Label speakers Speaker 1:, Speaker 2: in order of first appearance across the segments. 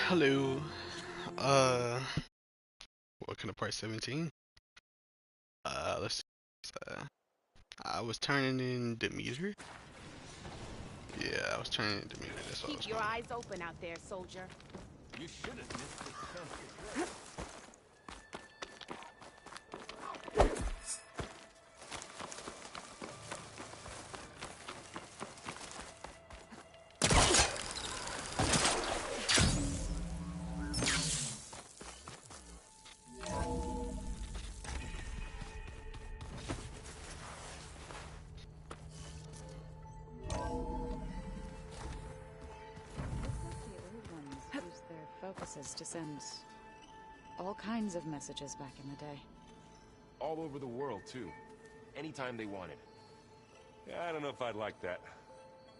Speaker 1: Hello. Uh, welcome to part 17. Let's. Uh, I was turning in Demeter. Yeah, I was turning in Demeter. That's what I was
Speaker 2: Keep your
Speaker 1: doing.
Speaker 2: eyes open out there, soldier.
Speaker 3: You should have missed this chance to dress.
Speaker 4: The old ones used their focuses to send all kinds of messages back in the day.
Speaker 3: All over the world, too. Anytime they wanted. Yeah, I don't know if I'd like that.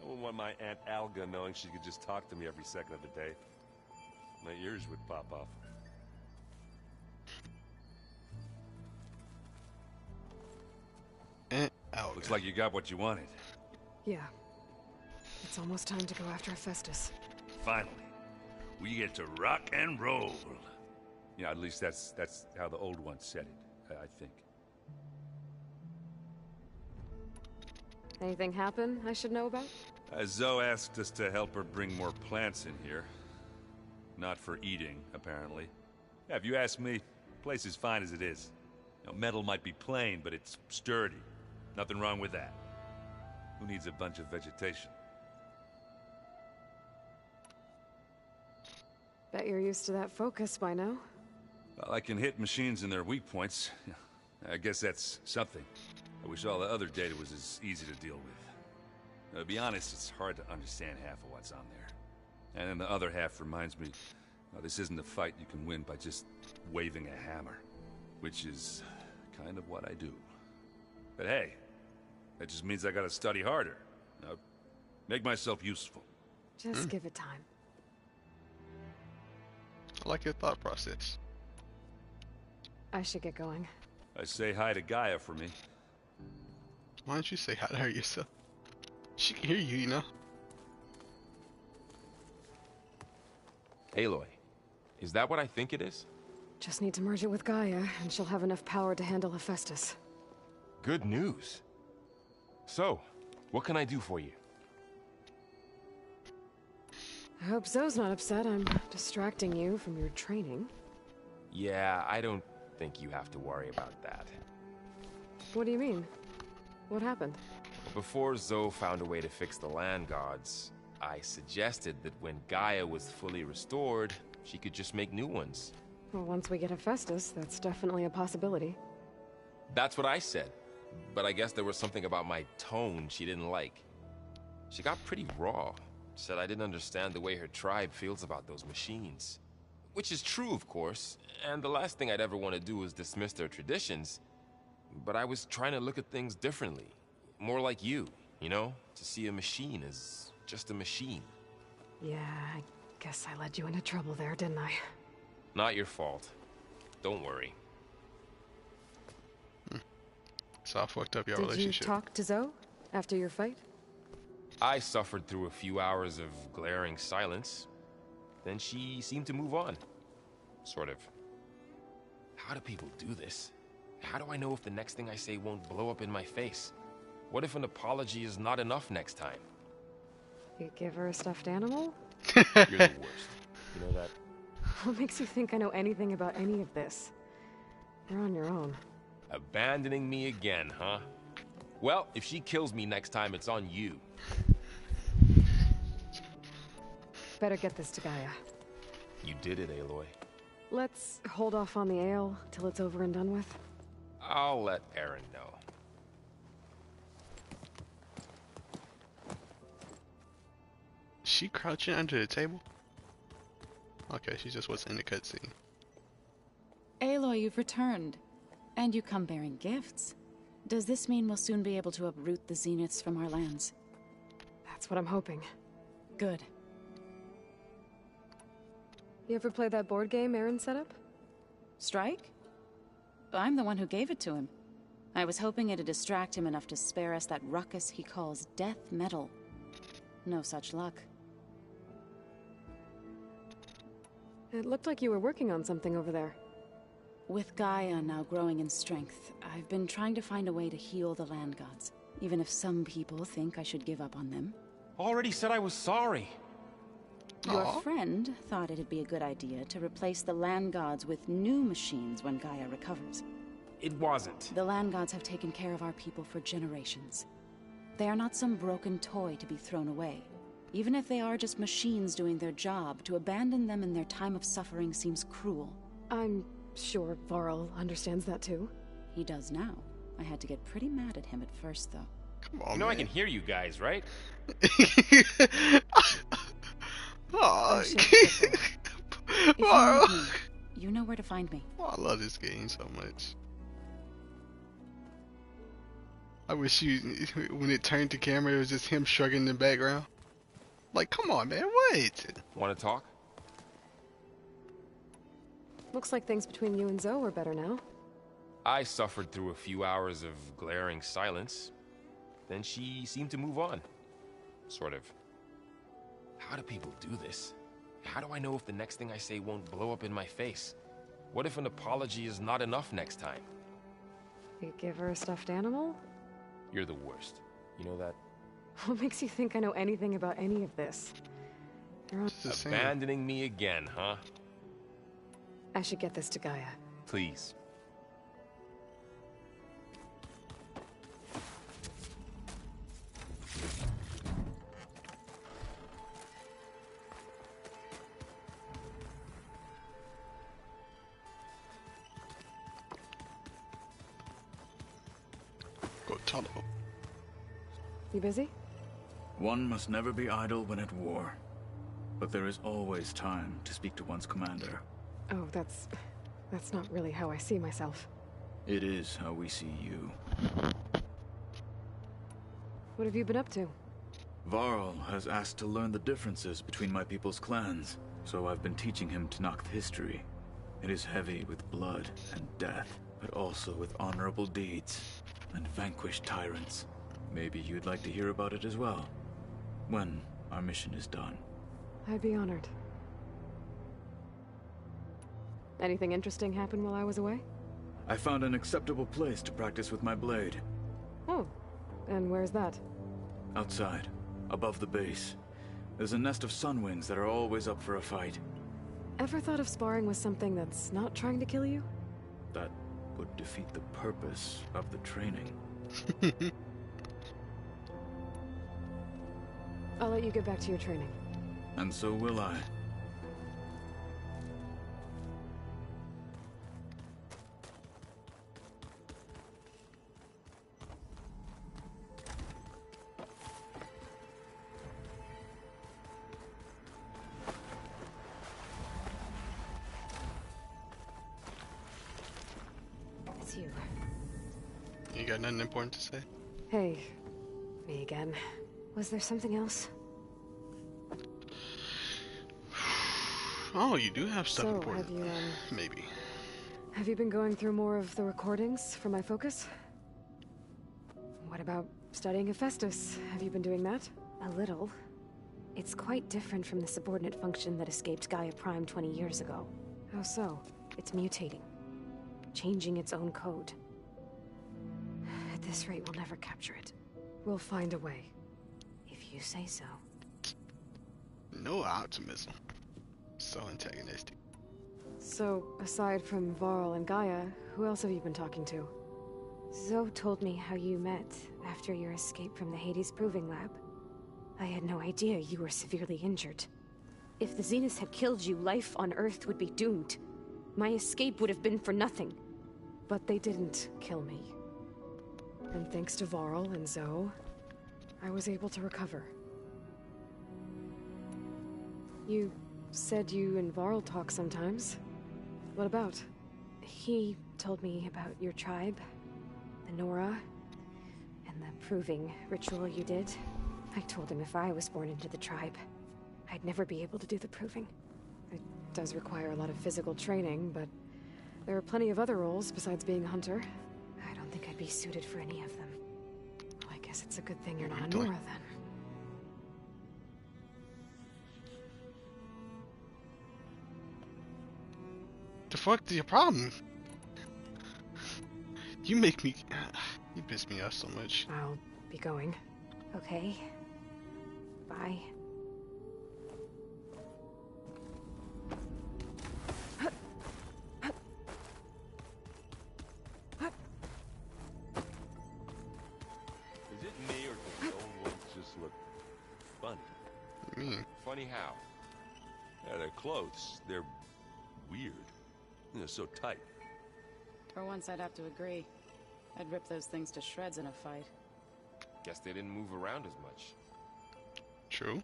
Speaker 3: I wouldn't want my Aunt Alga knowing she could just talk to me every second of the day. My ears would pop off.
Speaker 1: Out.
Speaker 5: Looks like you got what you wanted.
Speaker 6: Yeah. It's almost time to go after Hephaestus.
Speaker 5: Finally. We get to rock and roll. Yeah, at least that's how the old ones said it, I think.
Speaker 6: Anything happen I should know about?
Speaker 5: Zoe asked us to help her bring more plants in here. Not for eating, apparently. Yeah, if you ask me, the place is fine as it is. You know, metal might be plain, but it's sturdy. Nothing wrong with that. Who needs a bunch of vegetation?
Speaker 6: Bet you're used to that focus by now.
Speaker 5: Well, I can hit machines in their weak points. I guess that's something. I wish all the other data was as easy to deal with. To be honest, it's hard to understand half of what's on there. And then the other half reminds me, this isn't a fight you can win by just waving a hammer. Which is kind of what I do. But hey, that just means I gotta study harder. Make myself useful.
Speaker 6: Just give it time.
Speaker 1: I like your thought process.
Speaker 6: I should get going.
Speaker 5: I say hi to Gaia for me.
Speaker 1: Why don't you say hi to her yourself? She can hear you, you know.
Speaker 7: Aloy, is that what I think it is?
Speaker 6: Just need to merge it with Gaia, and she'll have enough power to handle Hephaestus.
Speaker 7: Good news. So, what can I do for you?
Speaker 6: I hope Zoe's not upset I'm distracting you from your training.
Speaker 7: Yeah, I don't think you have to worry about that.
Speaker 6: What do you mean? What happened?
Speaker 7: Before Zoe found a way to fix the land gods, I suggested that when Gaia was fully restored, she could just make new ones.
Speaker 6: Well, once we get Hephaestus, that's definitely a possibility.
Speaker 7: That's what I said. But I guess there was something about my tone she didn't like. She got pretty raw. Said I didn't understand the way her tribe feels about those machines. Which is true, of course, and the last thing I'd ever want to do is dismiss their traditions. But I was trying to look at things differently. More like you know? To see a machine as just a machine.
Speaker 6: Yeah, I guess I led you into trouble there, didn't I?
Speaker 7: Not your fault. Don't worry.
Speaker 1: So I fucked up your
Speaker 6: Did you
Speaker 1: relationship.
Speaker 6: talk to Zoe after your fight?
Speaker 7: I suffered through a few hours of glaring silence. Then she seemed to move on. Sort of. How do people do this? How do I know if the next thing I say won't blow up in my face? What if an apology is not enough next time?
Speaker 6: You give her a stuffed animal?
Speaker 7: You're the worst. You know that?
Speaker 6: What makes you think I know anything about any of this? You're on your own.
Speaker 7: Abandoning me again, huh? Well, if she kills me next time, it's on you.
Speaker 6: Better get this to Gaia.
Speaker 7: You did it, Aloy.
Speaker 6: Let's hold off on the ale till it's over and done with.
Speaker 7: I'll let Aaron know.
Speaker 1: Is she crouching under the table? Okay, she just was in the cutscene.
Speaker 4: Aloy, you've returned. And you come bearing gifts. Does this mean we'll soon be able to uproot the Zeniths from our lands?
Speaker 6: That's what I'm hoping.
Speaker 4: Good.
Speaker 6: You ever play that board game Aaron set up?
Speaker 4: Strike? I'm the one who gave it to him. I was hoping it'd distract him enough to spare us that ruckus he calls death metal. No such luck.
Speaker 6: It looked like you were working on something over there.
Speaker 4: With Gaia now growing in strength, I've been trying to find a way to heal the land gods, even if some people think I should give up on them.
Speaker 7: Already said I was sorry.
Speaker 4: Your
Speaker 1: Aw.
Speaker 4: friend thought it'd be a good idea to replace the land gods with new machines when Gaia recovers.
Speaker 7: It wasn't.
Speaker 4: The land gods have taken care of our people for generations. They are not some broken toy to be thrown away. Even if they are just machines doing their job, to abandon them in their time of suffering seems cruel.
Speaker 6: I'm sure Varl understands that too.
Speaker 4: He does now. I had to get pretty mad at him at first, though.
Speaker 1: Come on,
Speaker 7: You know I
Speaker 1: man.
Speaker 7: can hear you guys, right?
Speaker 1: Aw.
Speaker 4: should have put If you
Speaker 1: Varl.
Speaker 4: need me, you know where to find me.
Speaker 1: Oh, I love this game so much. I wish when it turned to camera, it was just him shrugging in the background. Like, come on, man, what?
Speaker 7: Want to talk?
Speaker 6: Looks like things between you and Zoe are better now.
Speaker 7: I suffered through a few hours of glaring silence. Then she seemed to move on. Sort of. How do people do this? How do I know if the next thing I say won't blow up in my face? What if an apology is not enough next time?
Speaker 6: You give her a stuffed animal?
Speaker 7: You're the worst. You know that?
Speaker 6: What makes you think I know anything about any of this? You're on...
Speaker 1: It's the same.
Speaker 7: Abandoning me again, huh?
Speaker 6: I should get this to Gaia.
Speaker 7: Please.
Speaker 1: Go tunnel.
Speaker 6: You busy?
Speaker 2: One must never be idle when at war. But there is always time to speak to one's commander.
Speaker 6: Oh, that's not really how I see myself.
Speaker 2: It is how we see you.
Speaker 6: What have you been up to?
Speaker 2: Varl has asked to learn the differences between my people's clans, so I've been teaching him Tenakth history. It is heavy with blood and death, but also with honorable deeds and vanquished tyrants. Maybe you'd like to hear about it as well, when our mission is done.
Speaker 6: I'd be honored. Anything interesting happen while I was away?
Speaker 2: I found an acceptable place to practice with my blade.
Speaker 6: Oh, and where's that?
Speaker 2: Outside, above the base. There's a nest of sunwings that are always up for a fight.
Speaker 6: Ever thought of sparring with something that's not trying to kill you?
Speaker 2: That would defeat the purpose of the training.
Speaker 6: I'll let you get back to your training.
Speaker 2: And so will I.
Speaker 6: It's you.
Speaker 1: You got nothing important to say?
Speaker 6: Hey, me again. Was there something else?
Speaker 1: Oh, you do have stuff
Speaker 6: So,
Speaker 1: important.
Speaker 6: have you,
Speaker 1: Maybe.
Speaker 6: have you been going through more of the recordings for my focus? What about studying Hephaestus? Have you been doing that?
Speaker 8: A little. It's quite different from the subordinate function that escaped Gaia Prime 20 years ago.
Speaker 6: How so?
Speaker 8: It's mutating, changing its own code. At this rate, we'll never capture it.
Speaker 6: We'll find a way.
Speaker 8: If you say so.
Speaker 1: No optimism. So antagonistic.
Speaker 6: So, aside from Varl and Gaia, who else have you been talking to?
Speaker 8: Zoe told me how you met after your escape from the Hades Proving Lab. I had no idea you were severely injured. If the Zeniths had killed you, life on Earth would be doomed. My escape would have been for nothing.
Speaker 6: But they didn't kill me. And thanks to Varl and Zoe, I was able to recover. You said you and Varl talk sometimes. What about?
Speaker 8: He told me about your tribe, the Nora, and the proving ritual you did. I told him if I was born into the tribe, I'd never be able to do the proving.
Speaker 6: It does require a lot of physical training, but there are plenty of other roles besides being a hunter.
Speaker 8: I don't think I'd be suited for any of them.
Speaker 6: Well, I guess it's a good thing you're not a
Speaker 1: Doing-
Speaker 6: Nora then.
Speaker 1: fuck is your problem? You make me... You piss me off so much.
Speaker 6: I'll be going.
Speaker 8: Okay. Bye.
Speaker 3: Is it me or do the old ones just look funny? Funny how? Yeah, their clothes, they're weird. They're so tight.
Speaker 4: For once, I'd have to agree. I'd rip those things to shreds in a fight.
Speaker 7: Guess they didn't move around as much.
Speaker 1: True.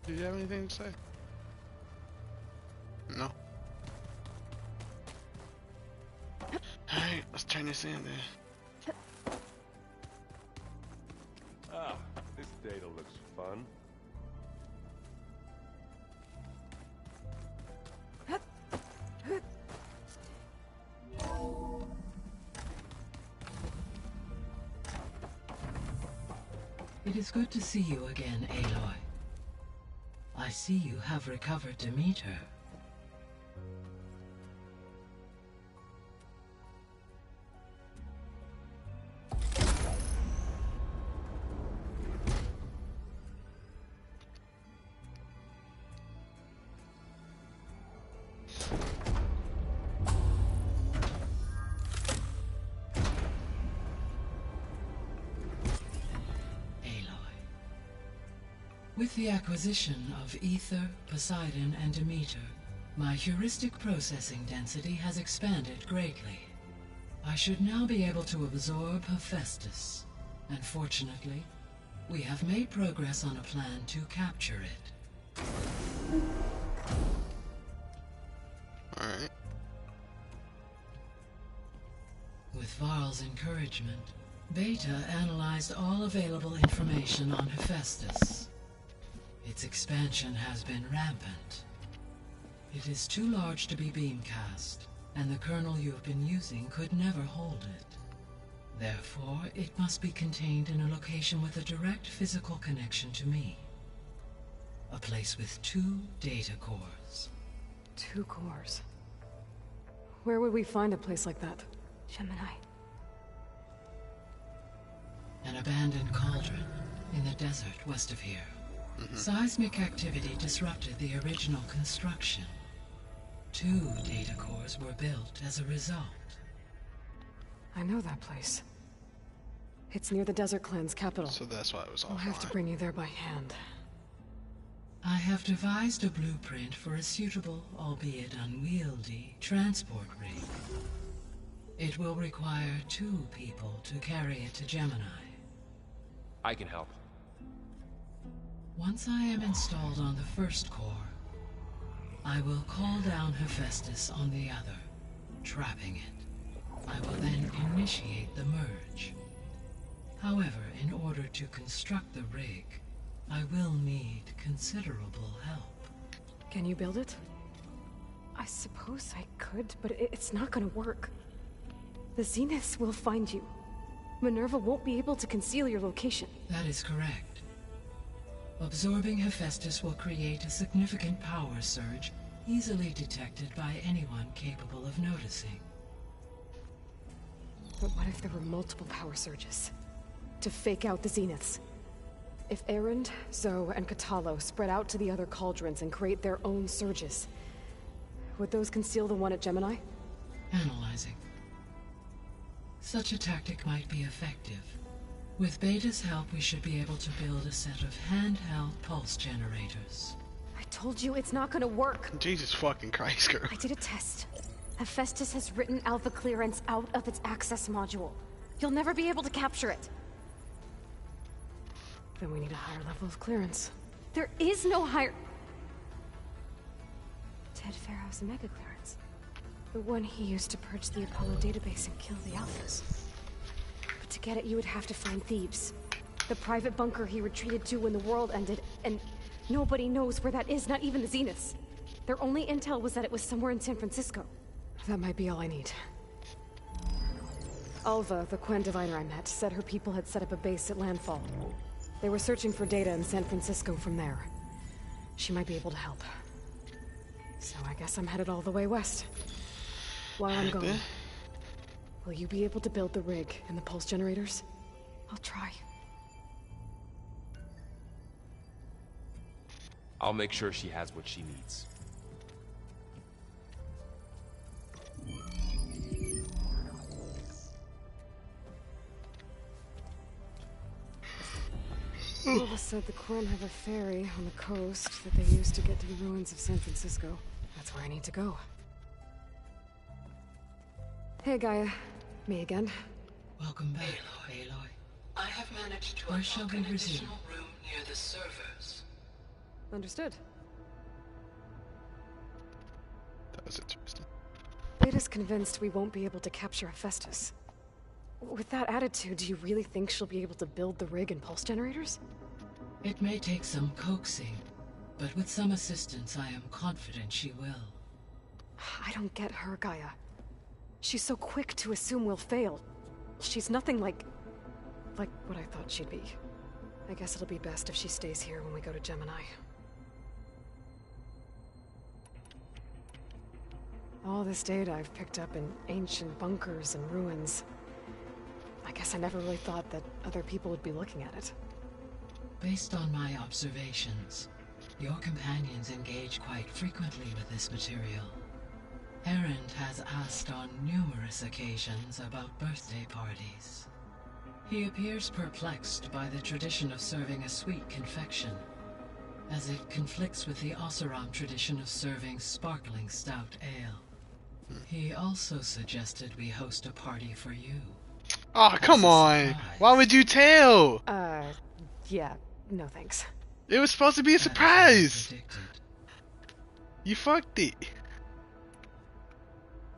Speaker 1: Do you have anything to say? No. Alright, let's turn this in then.
Speaker 3: Ah, this data looks fun.
Speaker 9: It is good to see you again, Aloy. I see you have recovered Demeter. With the acquisition of Ether, Poseidon, and Demeter, my heuristic processing density has expanded greatly. I should now be able to absorb Hephaestus, and fortunately, we have made progress on a plan to capture it.
Speaker 1: Alright.
Speaker 9: With Varl's encouragement, Beta analyzed all available information on Hephaestus. Its expansion has been rampant. It is too large to be beamcast, and the kernel you have been using could never hold it. Therefore, it must be contained in a location with a direct physical connection to me. A place with 2 data cores.
Speaker 6: 2 cores? Where would we find a place like that?
Speaker 8: Gemini.
Speaker 9: An abandoned cauldron in the desert west of here. Seismic activity disrupted the original construction. 2 data cores were built as a result.
Speaker 6: I know that place. It's near the Desert Clan's capital.
Speaker 1: So that's why it was
Speaker 6: I'll have to
Speaker 1: offline.
Speaker 6: bring you there by hand.
Speaker 9: I have devised a blueprint for a suitable, albeit unwieldy, transport rig. It will require 2 people to carry it to Gemini.
Speaker 7: I can help.
Speaker 9: Once I am installed on the first core, I will call down Hephaestus on the other, trapping it. I will then initiate the merge. However, in order to construct the rig, I will need considerable help.
Speaker 6: Can you build it? I suppose I could, but it's not gonna work. The Zeniths will find you. Minerva won't be able to conceal your location.
Speaker 9: That is correct. Absorbing Hephaestus will create a significant power surge, easily detected by anyone capable of noticing.
Speaker 6: But what if there were multiple power surges? To fake out the Zeniths? If Erend, Zoe, and Katalo spread out to the other cauldrons and create their own surges, would those conceal the one at Gemini?
Speaker 9: Analyzing. Such a tactic might be effective. With Beta's help, we should be able to build a set of handheld pulse generators.
Speaker 6: I told you it's not gonna work!
Speaker 1: Jesus fucking Christ, girl.
Speaker 8: I did a test. Hephaestus has written Alpha Clearance out of its access module. You'll never be able to capture it.
Speaker 6: Then we need a higher level of clearance.
Speaker 8: There is no higher... Ted Pharaoh's mega clearance.
Speaker 6: The one he used to purge the Apollo database and kill the Alphas. But to get it, you would have to find Thebes. The private bunker he retreated to when the world ended, and nobody knows where that is, not even the Zeniths. Their only intel was that it was somewhere in San Francisco. That might be all I need. Alva, the Quen diviner I met, said her people had set up a base at Landfall. They were searching for data in San Francisco from there. She might be able to help. So I guess I'm headed all the way west. While I'm gone, will you be able to build the rig and the pulse generators? I'll try.
Speaker 7: I'll make sure she has what she needs.
Speaker 6: Nova said the Quinn have a ferry on the coast that they used to get to the ruins of San Francisco. That's where I need to go. Hey, Gaia. Me again.
Speaker 9: Welcome back, Aloy. I have managed to unlock an additional room near the servers.
Speaker 6: Understood.
Speaker 1: That was interesting.
Speaker 6: Beta's convinced we won't be able to capture Hephaestus. With that attitude, do you really think she'll be able to build the rig and pulse generators?
Speaker 9: It may take some coaxing, but with some assistance, I am confident she will.
Speaker 6: I don't get her, Gaia. She's so quick to assume we'll fail. She's nothing like what I thought she'd be. I guess it'll be best if she stays here when we go to Gemini. All this data I've picked up in ancient bunkers and ruins. I guess I never really thought that other people would be looking at it.
Speaker 9: Based on my observations, your companions engage quite frequently with this material. Erend has asked on numerous occasions about birthday parties. He appears perplexed by the tradition of serving a sweet confection, as it conflicts with the Oseram tradition of serving sparkling stout ale. He also suggested we host a party for you.
Speaker 1: Oh, come on! Why would you tell?
Speaker 6: Yeah, no thanks.
Speaker 1: It was supposed to be a surprise! You fucked it.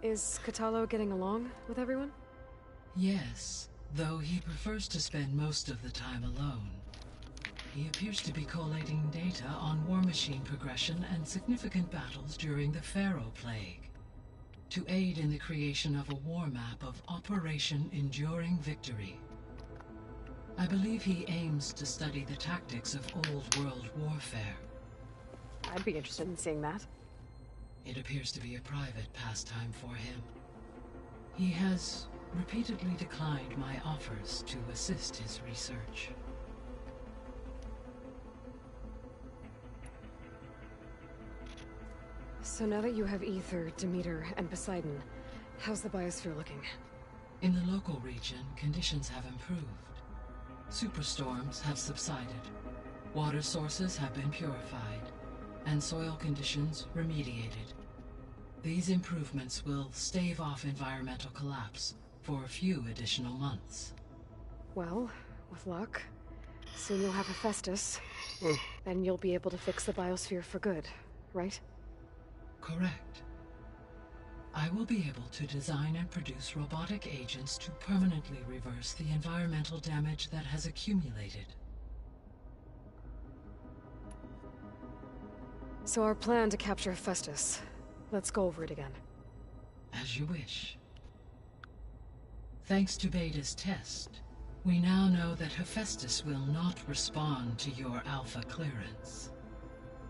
Speaker 6: Is Kotallo getting along with everyone?
Speaker 9: Yes, though he prefers to spend most of the time alone. He appears to be collating data on war machine progression and significant battles during the Pharaoh Plague, to aid in the creation of a war map of Operation Enduring Victory. I believe he aims to study the tactics of old world warfare.
Speaker 6: I'd be interested in seeing that.
Speaker 9: It appears to be a private pastime for him. He has repeatedly declined my offers to assist his research.
Speaker 6: So now that you have Aether, Demeter, and Poseidon, how's the biosphere looking?
Speaker 9: In the local region, conditions have improved. Superstorms have subsided, water sources have been purified, and soil conditions remediated. These improvements will stave off environmental collapse for a few additional months.
Speaker 6: Well, with luck, soon you'll have Hephaestus. Then you'll be able to fix the biosphere for good, right?
Speaker 9: Correct. I will be able to design and produce robotic agents to permanently reverse the environmental damage that has accumulated.
Speaker 6: So our plan to capture Hephaestus. Let's go over it again.
Speaker 9: As you wish. Thanks to Beta's test, we now know that Hephaestus will not respond to your Alpha clearance.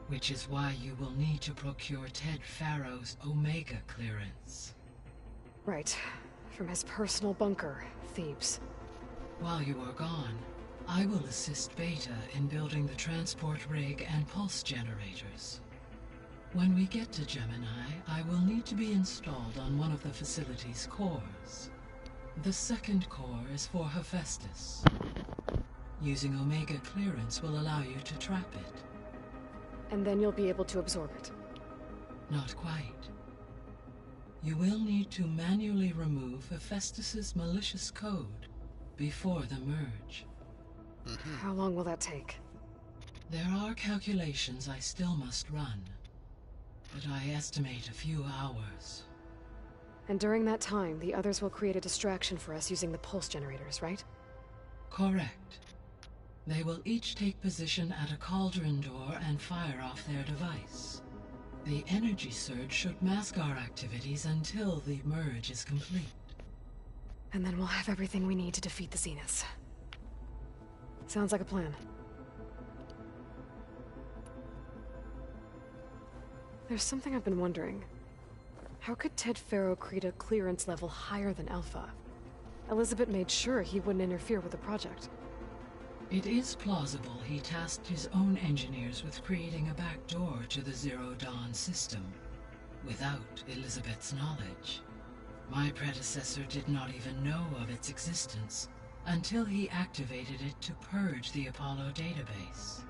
Speaker 9: Which is why you will need to procure Ted Pharaoh's Omega clearance.
Speaker 6: Right. From his personal bunker, Thebes.
Speaker 9: While you are gone, I will assist Beta in building the transport rig and pulse generators. When we get to Gemini, I will need to be installed on one of the facility's cores. The second core is for Hephaestus. Using Omega clearance will allow you to trap it.
Speaker 6: And then you'll be able to absorb it.
Speaker 9: Not quite. You will need to manually remove Hephaestus's malicious code before the merge.
Speaker 6: How long will that take?
Speaker 9: There are calculations I still must run, but I estimate a few hours.
Speaker 6: And during that time, the others will create a distraction for us using the pulse generators, right?
Speaker 9: Correct. They will each take position at a cauldron door and fire off their device. The energy surge should mask our activities until the merge is complete.
Speaker 6: And then we'll have everything we need to defeat the Zeniths. Sounds like a plan. There's something I've been wondering. How could Ted Faro create a clearance level higher than Alpha? Elizabeth made sure he wouldn't interfere with the project.
Speaker 9: It is plausible he tasked his own engineers with creating a backdoor to the Zero Dawn system, without Elizabeth's knowledge. My predecessor did not even know of its existence until he activated it to purge the Apollo database.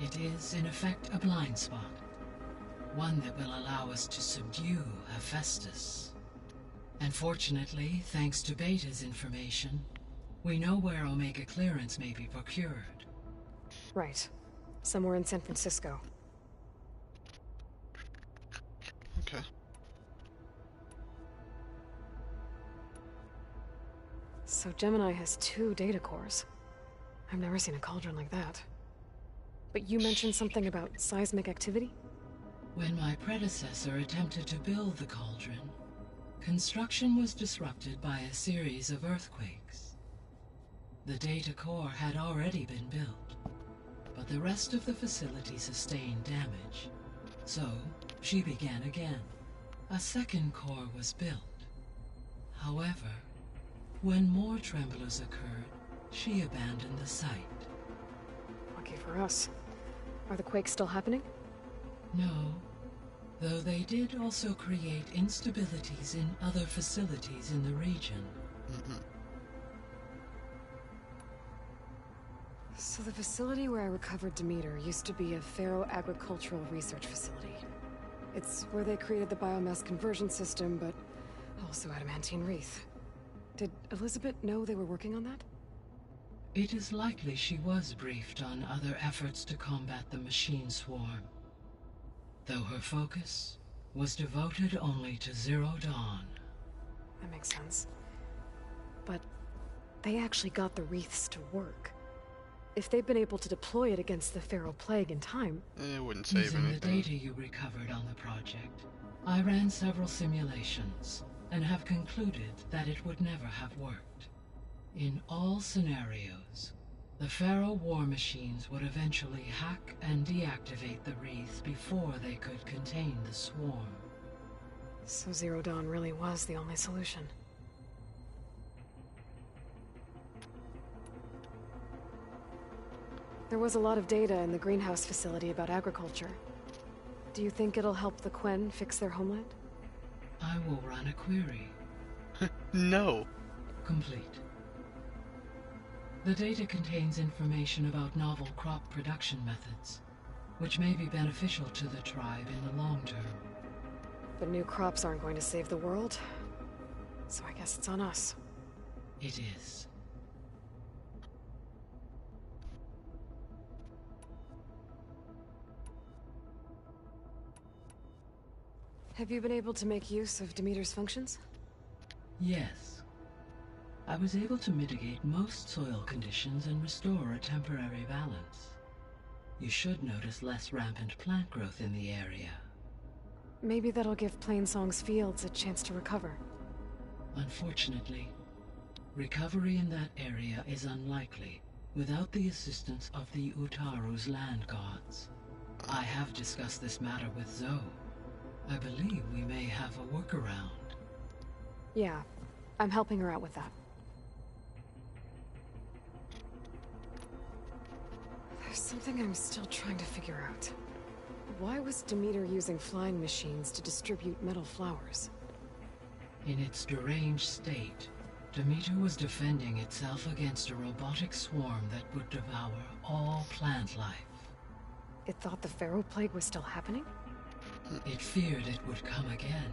Speaker 9: It is, in effect, a blind spot, one that will allow us to subdue Hephaestus. And fortunately, thanks to Beta's information, we know where Omega clearance may be procured.
Speaker 6: Right. Somewhere in San Francisco.
Speaker 1: Okay.
Speaker 6: So Gemini has 2 data cores. I've never seen a cauldron like that. But you mentioned something about seismic activity?
Speaker 9: When my predecessor attempted to build the cauldron, construction was disrupted by a series of earthquakes. The data core had already been built, but the rest of the facility sustained damage. So, she began again. A second core was built. However, when more tremblers occurred, she abandoned the site.
Speaker 6: Lucky for us. Are the quakes still happening?
Speaker 9: No, though they did also create instabilities in other facilities in the region.
Speaker 6: So the facility where I recovered Demeter used to be a Faro agricultural research facility. It's where they created the biomass conversion system, but also adamantine wreath. Did Elizabeth know they were working on that?
Speaker 9: It is likely she was briefed on other efforts to combat the machine swarm, though her focus was devoted only to Zero Dawn.
Speaker 6: That makes sense. But they actually got the wreaths to work. If they've been able to deploy it against the Faro Plague in time...
Speaker 1: It wouldn't save
Speaker 9: Using
Speaker 1: anything.
Speaker 9: the data you recovered on the project, I ran several simulations and have concluded that it would never have worked. In all scenarios, the Faro war machines would eventually hack and deactivate the wreath before they could contain the swarm.
Speaker 6: So Zero Dawn really was the only solution. There was a lot of data in the greenhouse facility about agriculture. Do you think it'll help the Quen fix their homeland?
Speaker 9: I will run a query.
Speaker 1: No.
Speaker 9: Complete. The data contains information about novel crop production methods, which may be beneficial to the tribe in the long term.
Speaker 6: But new crops aren't going to save the world, so I guess it's on us.
Speaker 9: It is.
Speaker 6: Have you been able to make use of Demeter's functions?
Speaker 9: Yes. I was able to mitigate most soil conditions and restore a temporary balance. You should notice less rampant plant growth in the area.
Speaker 6: Maybe that'll give Plainsong's fields a chance to recover.
Speaker 9: Unfortunately, recovery in that area is unlikely without the assistance of the Utaru's land gods. I have discussed this matter with Zoe. I believe we may have a workaround.
Speaker 6: Yeah, I'm helping her out with that. There's something I'm still trying to figure out. Why was Demeter using flying machines to distribute metal flowers?
Speaker 9: In its deranged state, Demeter was defending itself against a robotic swarm that would devour all plant life.
Speaker 6: It thought the Faro Plague was still happening?
Speaker 9: It feared it would come again.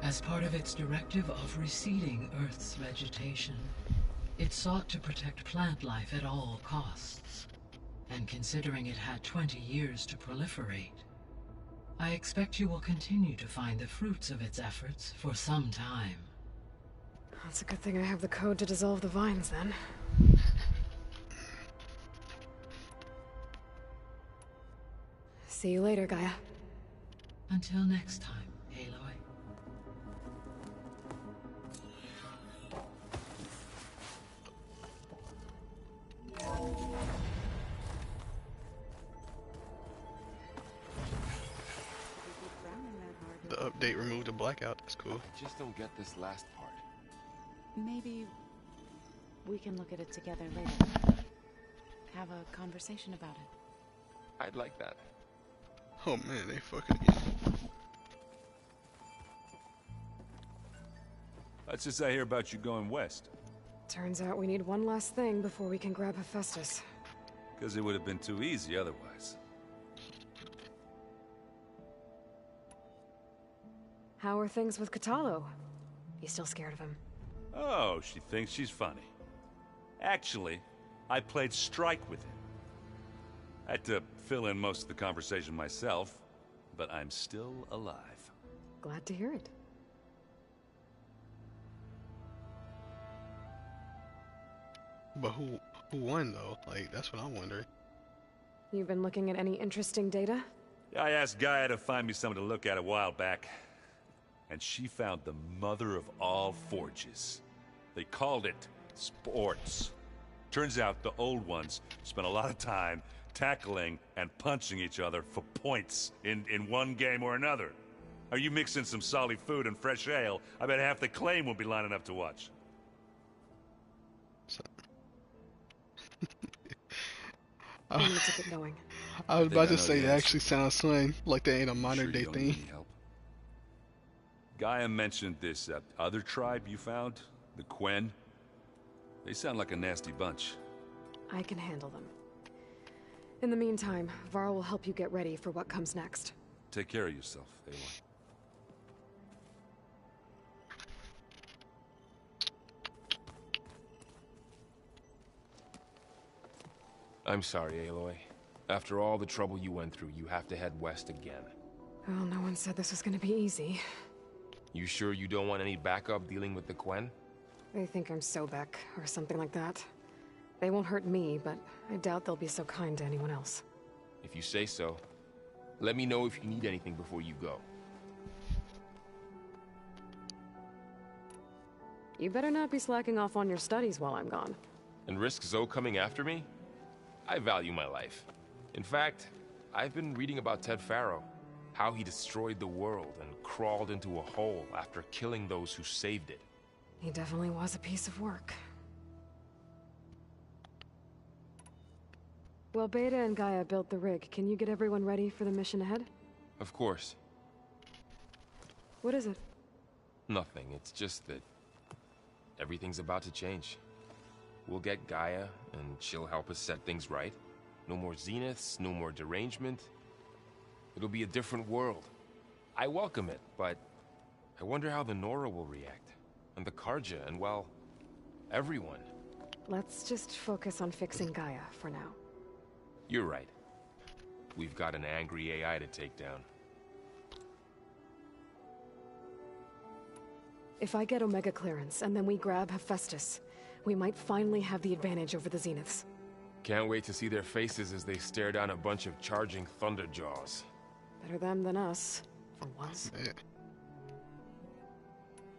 Speaker 9: As part of its directive of reseeding Earth's vegetation, it sought to protect plant life at all costs. And considering it had 20 years to proliferate, I expect you will continue to find the fruits of its efforts for some time.
Speaker 6: That's a good thing I have the code to dissolve the vines, then. See you later, Gaia.
Speaker 9: Until next time, Aloy.
Speaker 1: That's cool.
Speaker 7: I just don't get this last part.
Speaker 4: Maybe we can look at it together later. Have a conversation about it.
Speaker 7: I'd like that.
Speaker 1: Oh man, they fucking again.
Speaker 5: What's this I hear about you going west?
Speaker 6: Turns out we need one last thing before we can grab Hephaestus.
Speaker 5: Because it would have been too easy otherwise.
Speaker 6: How are things with Kotallo? You still scared of him?
Speaker 5: Oh, she thinks she's funny. Actually, I played strike with him. I had to fill in most of the conversation myself, but I'm still alive.
Speaker 6: Glad to hear it.
Speaker 1: But who won though? Like, that's what I'm wondering.
Speaker 6: You've been looking at any interesting data?
Speaker 5: I asked Gaia to find me something to look at a while back, and she found the mother of all forges. They called it sports. Turns out the old ones spent a lot of time tackling and punching each other for points in one game or another. Are you mixing some solid food and fresh ale? I bet half the claim will be lining up to watch.
Speaker 1: So...
Speaker 6: We need to get going.
Speaker 1: I was about to
Speaker 5: know
Speaker 1: say
Speaker 5: the
Speaker 1: it
Speaker 5: answer.
Speaker 1: actually sounds fun, like they ain't a modern
Speaker 5: Sure
Speaker 1: day
Speaker 5: you don't
Speaker 1: thing.
Speaker 5: need any help? Gaia mentioned this other tribe you found, the Quen. They sound like a nasty bunch.
Speaker 6: I can handle them. In the meantime, Varl will help you get ready for what comes next.
Speaker 5: Take care of yourself, Aloy.
Speaker 7: I'm sorry, Aloy. After all the trouble you went through, you have to head west again.
Speaker 6: Well, no one said this was gonna be easy.
Speaker 7: You sure you don't want any backup dealing with the Quen?
Speaker 6: They think I'm Sobek, or something like that. They won't hurt me, but I doubt they'll be so kind to anyone else.
Speaker 7: If you say so. Let me know if you need anything before you go.
Speaker 6: You better not be slacking off on your studies while I'm gone.
Speaker 7: And risk Zoe coming after me? I value my life. In fact, I've been reading about Ted Faro. How he destroyed the world and crawled into a hole after killing those who saved it.
Speaker 6: He definitely was a piece of work. Well, Beta and Gaia built the rig. Can you get everyone ready for the mission ahead?
Speaker 7: Of course.
Speaker 6: What is it?
Speaker 7: Nothing. It's just that everything's about to change. We'll get Gaia, and she'll help us set things right. No more Zeniths, no more derangement. It'll be a different world. I welcome it, but I wonder how the Nora will react. And the Karja, and well, everyone.
Speaker 6: Let's just focus on fixing Gaia for now.
Speaker 7: You're right. We've got an angry AI to take down.
Speaker 6: If I get Omega clearance, and then we grab Hephaestus, we might finally have the advantage over the Zeniths.
Speaker 7: Can't wait to see their faces as they stare down a bunch of charging Thunderjaws.
Speaker 6: Better them than us, for once.
Speaker 1: Man.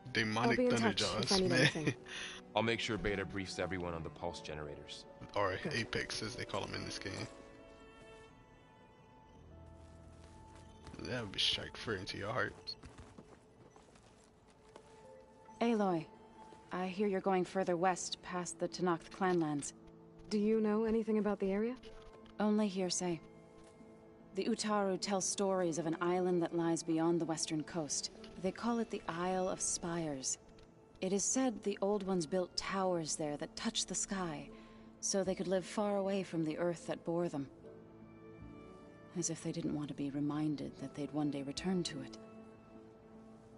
Speaker 6: I'll
Speaker 1: Demonic
Speaker 6: be in touch if I
Speaker 1: Thunderjaws,
Speaker 6: need
Speaker 1: man.
Speaker 6: anything.
Speaker 7: I'll make sure Beta briefs everyone on the pulse generators.
Speaker 1: Or Apex, as they call them in this game. That would be strike fear into your heart.
Speaker 4: Aloy, I hear you're going further west past the Tenakth clanlands.
Speaker 6: Do you know anything about the area?
Speaker 4: Only hearsay. The Utaru tell stories of an island that lies beyond the western coast. They call it the Isle of Spires. It is said the Old Ones built towers there that touch the sky, so they could live far away from the earth that bore them. As if they didn't want to be reminded that they'd one day return to it.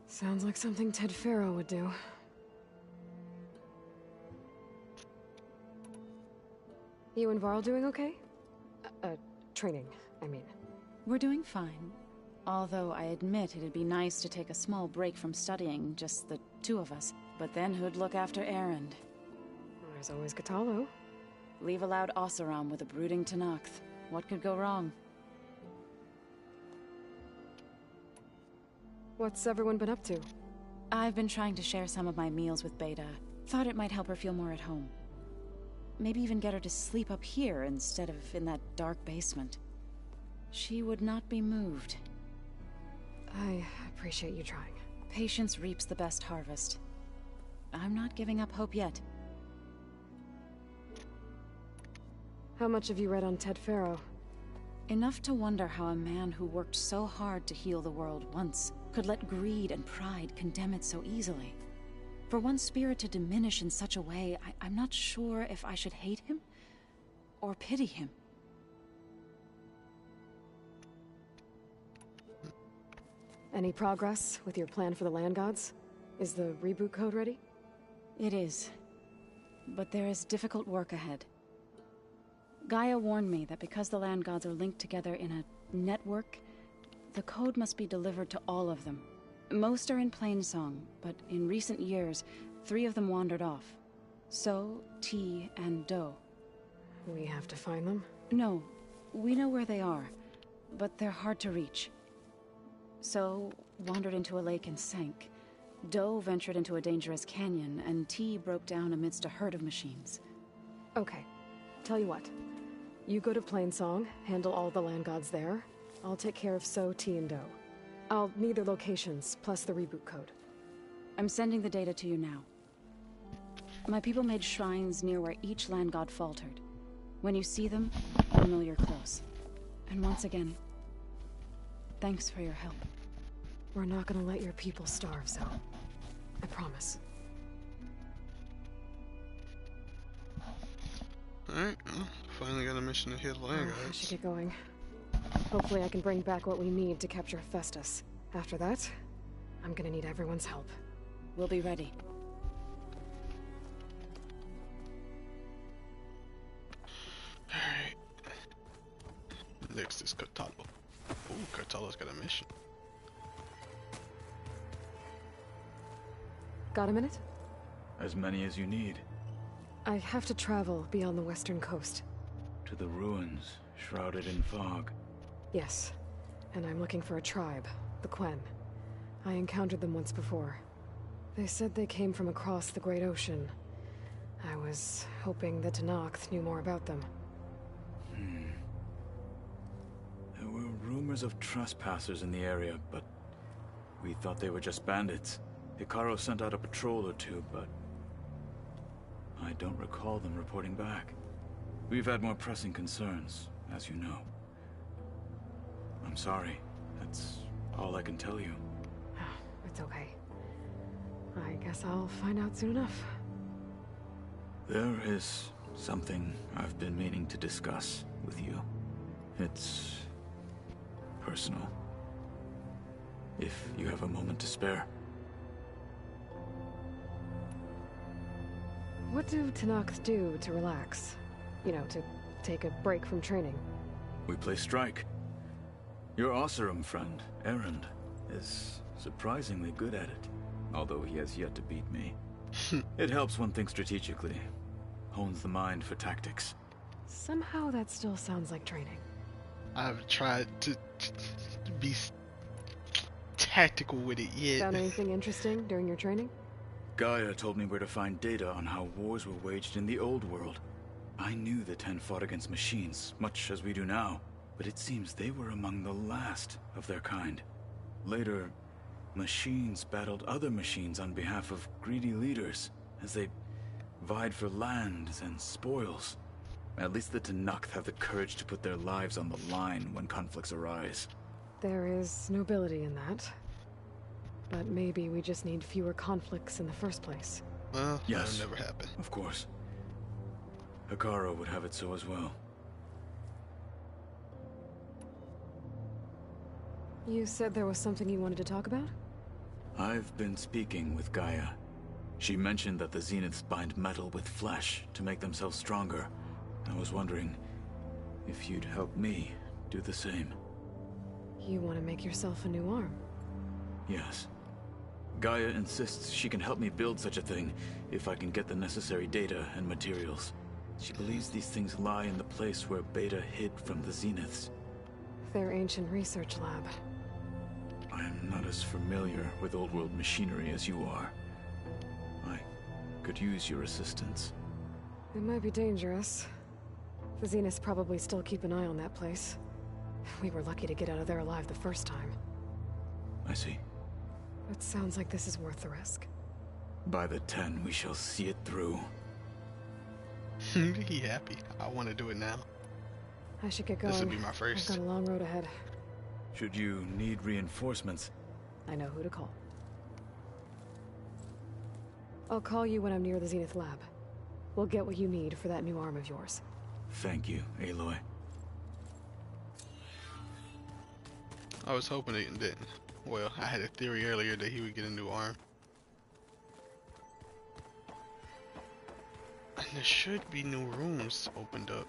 Speaker 6: Sounds like something Ted Faro would do. You and Varl doing okay? Training, I mean.
Speaker 4: We're doing fine. Although I admit it'd be nice to take a small break from studying, just the two of us. But then who'd look after Erend?
Speaker 6: There's always Kotallo.
Speaker 4: Leave a loud Oseram with a brooding Tenakth. What could go wrong?
Speaker 6: What's everyone been up to?
Speaker 4: I've been trying to share some of my meals with Beta. Thought it might help her feel more at home. Maybe even get her to sleep up here instead of in that dark basement. She would not be moved.
Speaker 6: I appreciate you trying.
Speaker 4: Patience reaps the best harvest. I'm not giving up hope yet.
Speaker 6: How much have you read on Ted Faro?
Speaker 4: Enough to wonder how a man who worked so hard to heal the world once could let greed and pride condemn it so easily. For one's spirit to diminish in such a way, I'm not sure if I should hate him or pity him.
Speaker 6: Any progress with your plan for the Land Gods? Is the reboot code ready?
Speaker 4: It is. But there is difficult work ahead. Gaia warned me that because the Land Gods are linked together in a network, the code must be delivered to all of them. Most are in Plainsong, but in recent years, 3 of them wandered off. So, T, and Do.
Speaker 6: We have to find them?
Speaker 4: No, we know where they are, but they're hard to reach. So, wandered into a lake and sank. Do ventured into a dangerous canyon, and T broke down amidst a herd of machines.
Speaker 6: Okay. Tell you what. You go to Plainsong, handle all the Land Gods there. I'll take care of So, T, and Do. I'll need their locations, plus the reboot code.
Speaker 4: I'm sending the data to you now. My people made shrines near where each Land God faltered. When you see them, you'll know you're close. And once again, thanks for your help.
Speaker 6: We're not gonna let your people starve, Zo. I promise.
Speaker 1: Alright, well, finally got a mission to heal the Land
Speaker 6: I
Speaker 1: Gods.
Speaker 6: should get going. Hopefully I can bring back what we need to capture Hephaestus. After that, I'm gonna need everyone's help.
Speaker 4: We'll be ready.
Speaker 1: Alright. Next is Kotallo. Ooh, Kotallo's got a mission.
Speaker 6: Got a minute?
Speaker 2: As many as you need.
Speaker 6: I have to travel beyond the western coast.
Speaker 2: To the ruins, shrouded in fog.
Speaker 6: Yes, and I'm looking for a tribe, the Quen. I encountered them once before. They said they came from across the Great Ocean. I was hoping that Tenakth knew more about them.
Speaker 2: There were rumors of trespassers in the area, but we thought they were just bandits. Hekarro sent out a patrol or two, but I don't recall them reporting back. We've had more pressing concerns, as you know. I'm sorry. That's all I can tell you.
Speaker 6: It's okay. I guess I'll find out soon enough.
Speaker 2: There is something I've been meaning to discuss with you. It's personal. If you have a moment to spare.
Speaker 6: What do Tenakth do to relax? You know, to take a break from training?
Speaker 2: We play strike. Your Oseram friend, Erend, is surprisingly good at it, although he has yet to beat me. It helps one think strategically, hones the mind for tactics.
Speaker 6: Somehow that still sounds like training.
Speaker 1: I've tried to be tactical with it yet.
Speaker 6: Found anything interesting during your training?
Speaker 2: Gaia told me where to find data on how wars were waged in the old world. I knew the Ten fought against machines, much as we do now, but it seems they were among the last of their kind. Later, machines battled other machines on behalf of greedy leaders, as they vied for lands and spoils. At least the Tenakth have the courage to put their lives on the line when conflicts arise.
Speaker 6: There is nobility in that. But maybe we just need fewer conflicts in the first place.
Speaker 1: Well,
Speaker 2: Yes.
Speaker 1: that'll never happen.
Speaker 2: Of course. Hekarro would have it so as well.
Speaker 6: You said there was something you wanted to talk about?
Speaker 2: I've been speaking with Gaia. She mentioned that the Zeniths bind metal with flesh to make themselves stronger. I was wondering if you'd help me do the same.
Speaker 6: You want to make yourself a new arm?
Speaker 2: Yes. Gaia insists she can help me build such a thing if I can get the necessary data and materials. She believes these things lie in the place where Beta hid from the Zeniths.
Speaker 6: Their ancient research lab.
Speaker 2: I am not as familiar with old world machinery as you are. I could use your assistance.
Speaker 6: It might be dangerous. The Zeniths probably still keep an eye on that place. We were lucky to get out of there alive the first time.
Speaker 2: I see.
Speaker 6: It sounds like this is worth the risk.
Speaker 2: By the 10, we shall see it through.
Speaker 1: He happy. I want to do it now.
Speaker 6: I should get going.
Speaker 1: This will be my first.
Speaker 6: I've got a long road ahead.
Speaker 2: Should you need reinforcements,
Speaker 6: I know who to call. I'll call you when I'm near the Zenith lab. We'll get what you need for that new arm of yours.
Speaker 2: thank you, Aloy.
Speaker 1: I was hoping it didn't. Well, I had a theory earlier that he would get a new arm. And there should be new rooms opened up.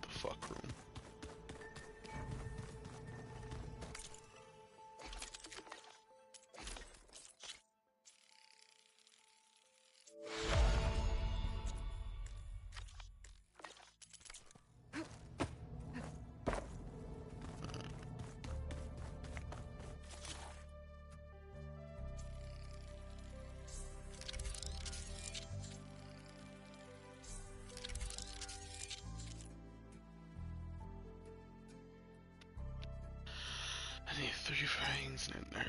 Speaker 1: The fuck room. I need 3 fangs and a nerve.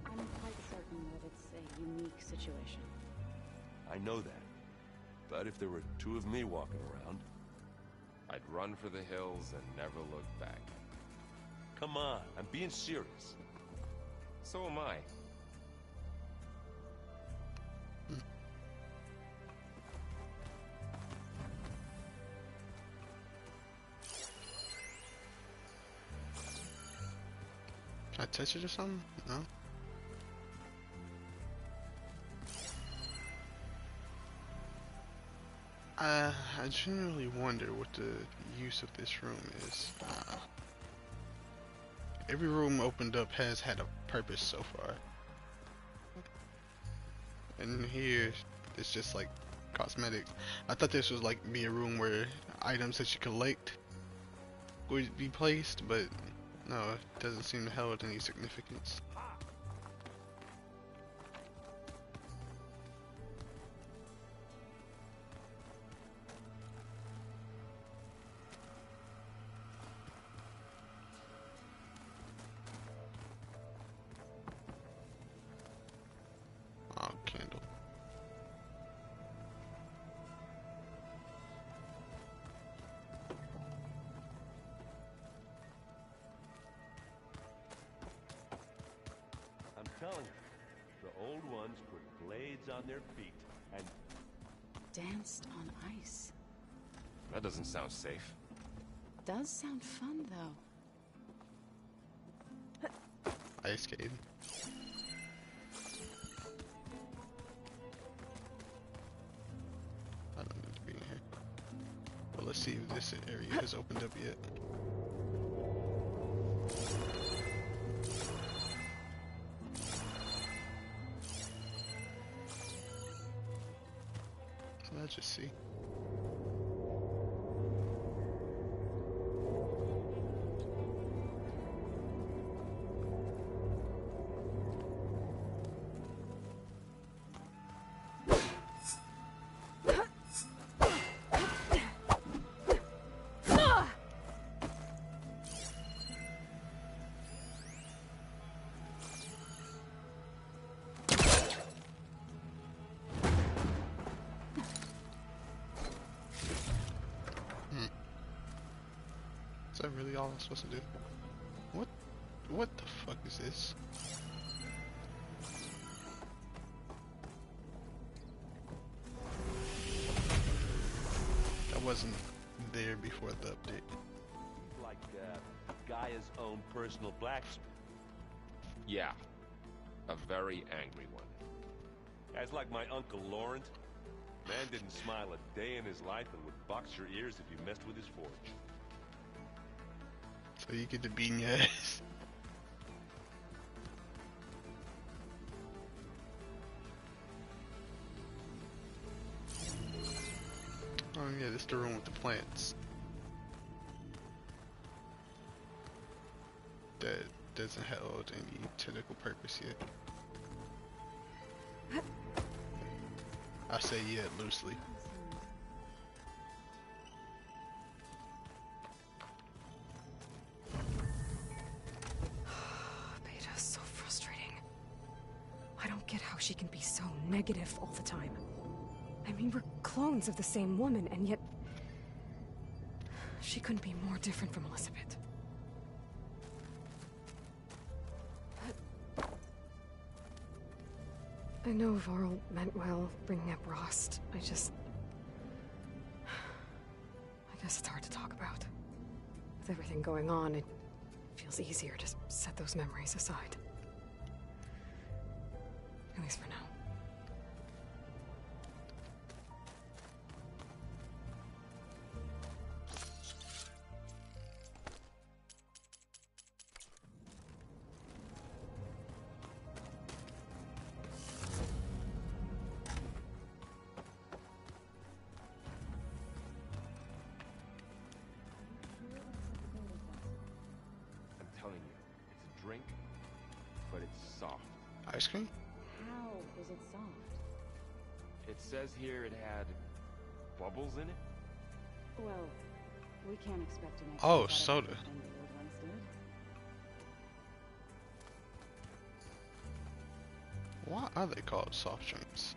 Speaker 4: I'm quite certain that it's a unique situation.
Speaker 3: I know that. But if there were 2 of me walking around,
Speaker 7: I'd run for the hills and never look back.
Speaker 3: come on, I'm being serious.
Speaker 7: So am I.
Speaker 1: Can I touch it or something? No? I generally wonder what the use of this room is. Every room opened up has had a purpose so far. And here, it's just like cosmetic. I thought this was like be a room where items that you collect would be placed, but no, it doesn't seem to hold any significance. Oh, candle.
Speaker 3: I'm telling you, the old ones put blades on their feet and
Speaker 4: Danced on ice.
Speaker 7: That doesn't sound safe.
Speaker 4: Does sound fun, though.
Speaker 1: Ice skating. I don't need to be in here. Well, let's see if this area has opened up yet. Let's just see. Is that really all I'm supposed to do? What the fuck is this? That wasn't there before the update.
Speaker 3: he's like Gaia's own personal blacksmith.
Speaker 7: Yeah. A very angry one.
Speaker 3: Guys like my Uncle Laurent. Man didn't smile a day in his life and would box your ears if you messed with his forge.
Speaker 1: So you get to beat in your ass. Oh yeah, this is the room with the plants. doesn't hold any technical purpose yet. I say yet loosely.
Speaker 6: Beta's so frustrating. I don't get how she can be so negative all the time. I mean, we're clones of the same woman, and yet... she couldn't be more different from Elizabeth. I know Varl meant well, bringing up Rost. I guess it's hard to talk about. With everything going on, it feels easier to set those memories aside. At least for now.
Speaker 3: Drink, but it's soft.
Speaker 1: Ice cream?
Speaker 4: How is it soft?
Speaker 3: It says here it had bubbles in it.
Speaker 4: Well, we can't expect an
Speaker 1: Oh, soda. Why are they called soft drinks?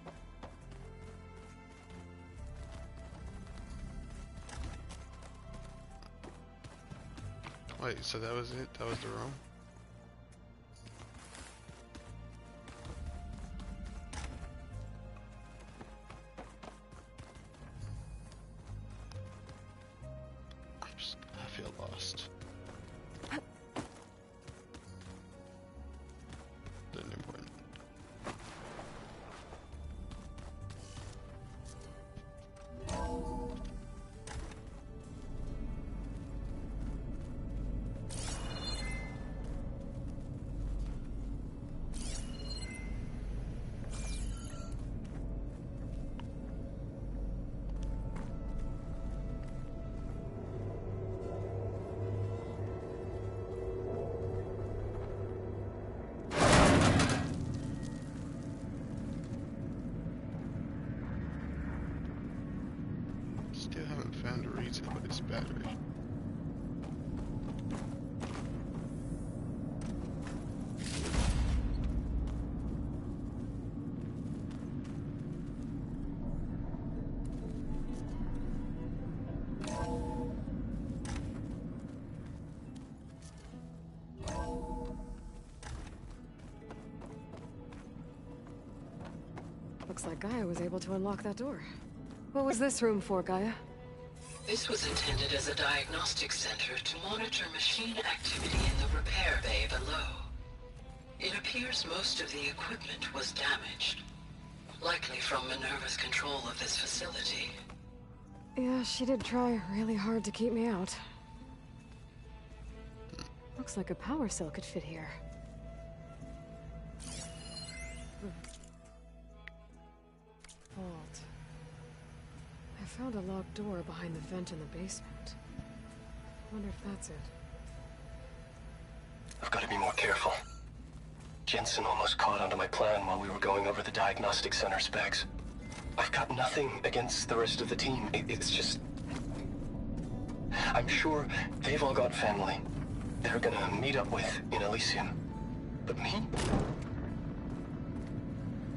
Speaker 1: Wait, so that was it? That was the room? I feel lost. Nothing important. Still haven't found a reason for this battery.
Speaker 6: Looks like Gaia was able to unlock that door. What was this room for, Gaia?
Speaker 9: This was intended as a diagnostic center to monitor machine activity in the repair bay below. It appears most of the equipment was damaged, likely from Minerva's control of this facility.
Speaker 6: Yeah, she did try really hard to keep me out. Looks like a power cell could fit here. Vault. I found a locked door behind the vent in the basement. Wonder if that's it.
Speaker 10: I've got to be more careful. Jensen almost caught onto my plan while we were going over the diagnostic center specs. I've got nothing against the rest of the team. It's just... I'm sure they've all got family they're gonna meet up with in Elysium. But me?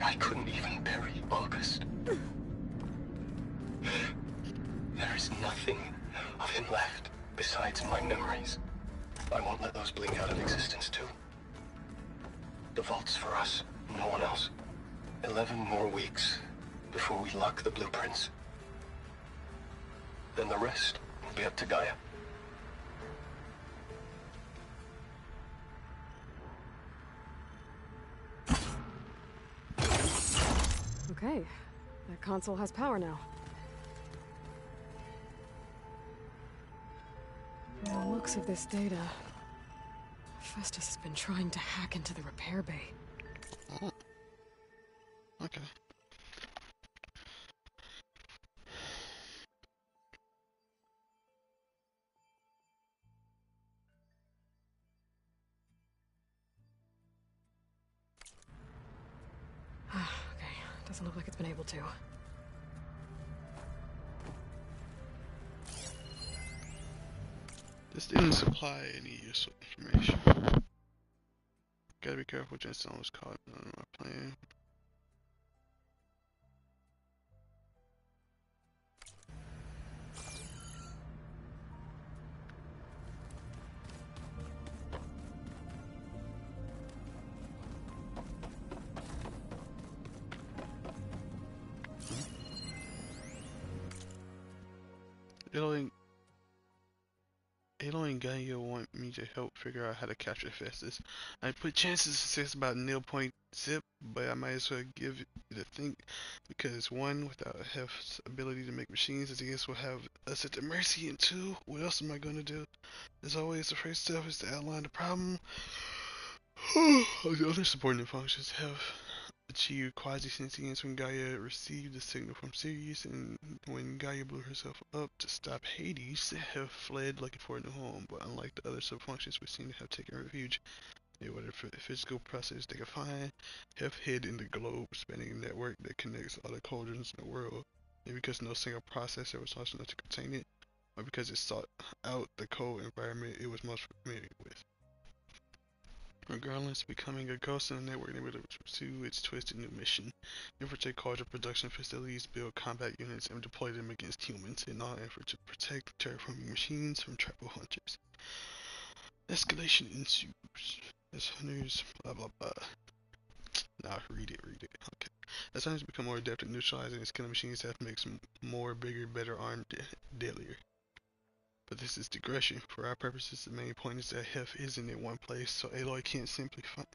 Speaker 10: I couldn't even bury August. There is nothing of him left besides my memories. I won't let those blink out of existence too. The vault's for us, no one else. 11 more weeks before we lock the blueprints. Then the rest will be up to Gaia.
Speaker 6: Okay, that console has power now. From the looks of this data, Festus has been trying to hack into the repair bay.
Speaker 1: Oh. Okay.
Speaker 6: Doesn't look like it's been able to.
Speaker 1: This didn't supply any useful information. Gotta be careful, Jensen was caught on my plan. Aloy and Gaia want me to help figure out how to capture Festus. I put chances of success about nil point zip, but I might as well give it a think, because one, without Hef's ability to make machines, the Zeniths will have us at their mercy, and two, what else am I going to do? As always, the first step is to outline the problem. The other supporting functions have achieved quasi-sentience when Gaia received the signal from Sirius, and when Gaia blew herself up to stop Hades, have fled looking for a new home. But unlike the other sub-functions, which seem to have taken refuge in whatever physical process they can find, have hid in the globe-spanning network that connects all the cauldrons in the world. Maybe because no single processor was large enough to contain it, or because it sought out the cold environment it was most familiar with. Regardless, becoming a ghost in the network able to pursue its twisted new mission. Infiltrate cauldron production facilities, build combat units, and deploy them against humans in all effort to protect terraforming machines from tribal hunters. Escalation ensues. As hunters, blah blah blah. Nah, read it. Okay. As hunters become more adept at neutralizing and killing machines, that makes more, bigger, better armed, deadlier. But this is digression. For our purposes, the main point is that Hef isn't in one place, so Aloy can't simply find.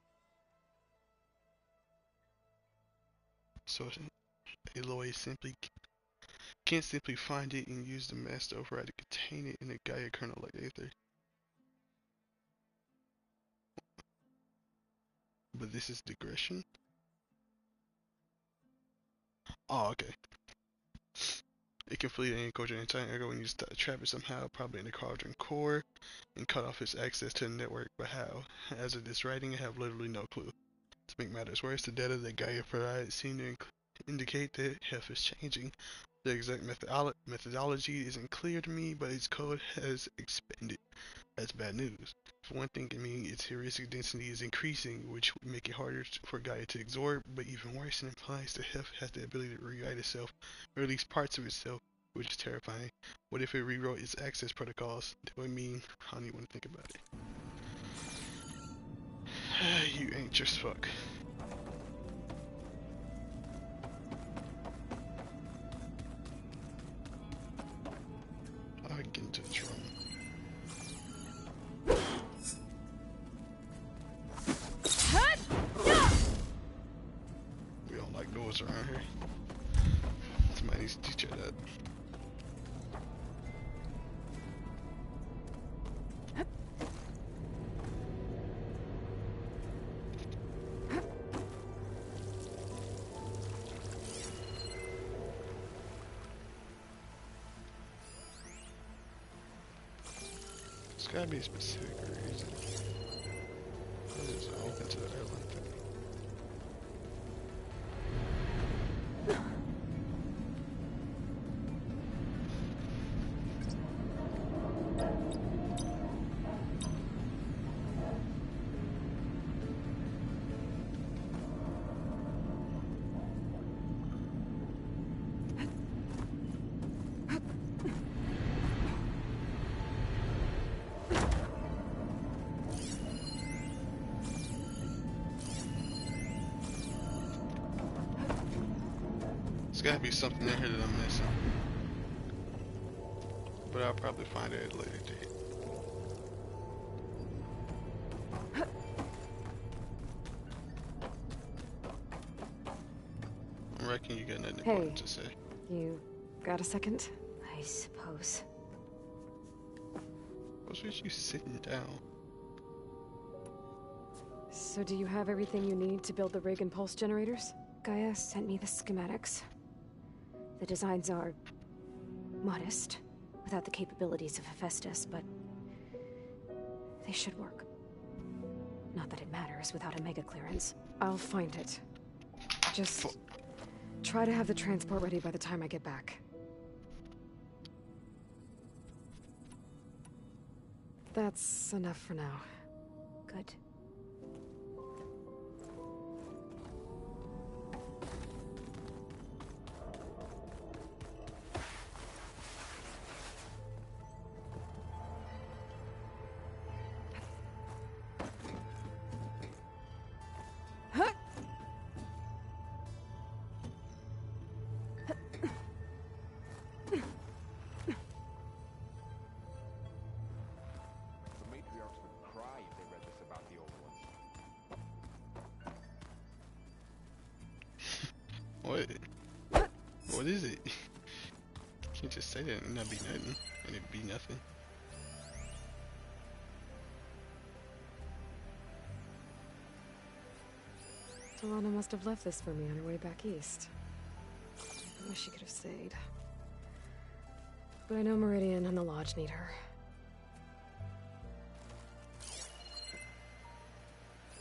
Speaker 1: Can't simply find it and use the master override to contain it in a Gaia kernel like Aether. But this is digression. Oh, okay. It can flee any cauldron entire area when you trap it somehow, probably in the cauldron core, and cut off its access to the network. But how? As of this writing, I have literally no clue. To make matters worse, the data that Gaia provides seem to indicate that Hef is changing. The exact methodology isn't clear to me, but its code has expanded. That's bad news. For one thing, it means its heuristic density is increasing, which would make it harder for Gaia to absorb, but even worse, it implies that Hef has the ability to rewrite itself, or at least parts of itself, which is terrifying. What if it rewrote its access protocols? That would mean, I don't even want to think about it. You anxious fuck. I get into this room. We don't like doors around here. Somebody needs to teach her that. There's gotta be a specific reason. It's open to the airline thing. There's gotta be something in here that I'm missing. But I'll probably find it at a later date. I reckon you got nothing important to say.
Speaker 6: You got a second? I suppose.
Speaker 1: What's with you sitting down?
Speaker 6: So do you have everything you need to build the rig and pulse generators? Gaia sent me the schematics. The designs are modest, without the capabilities of Hephaestus, but they should work. Not that it matters without a mega clearance. I'll find it. Just Try to have the transport ready by the time I get back. That's enough for now.
Speaker 8: Good.
Speaker 1: What? What is it? Can't just say that and not be nothing. And it be nothing.
Speaker 6: Delana must have left this for me on her way back east. I wish she could have stayed. But I know Meridian and the Lodge need her.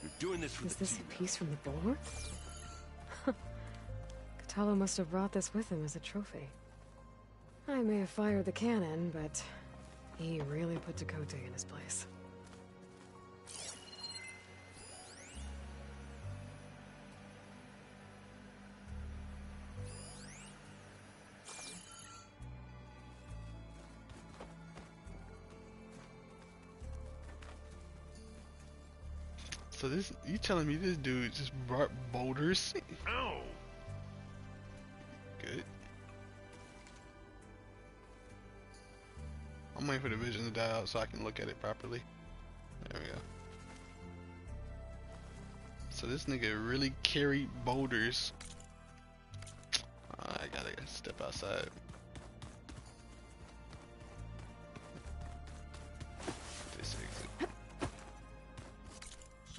Speaker 3: You're doing this for
Speaker 6: Is
Speaker 3: the
Speaker 6: this
Speaker 3: team.
Speaker 6: a piece from the bulwark? Katalo must have brought this with him as a trophy. I may have fired the cannon, but he really put Dakota in his place.
Speaker 1: So this, you telling me this dude just brought boulders?
Speaker 3: Ow!
Speaker 1: Good. I'm waiting for the vision to die out so I can look at it properly. There we go. So this nigga really carried boulders. I gotta step outside. This exit.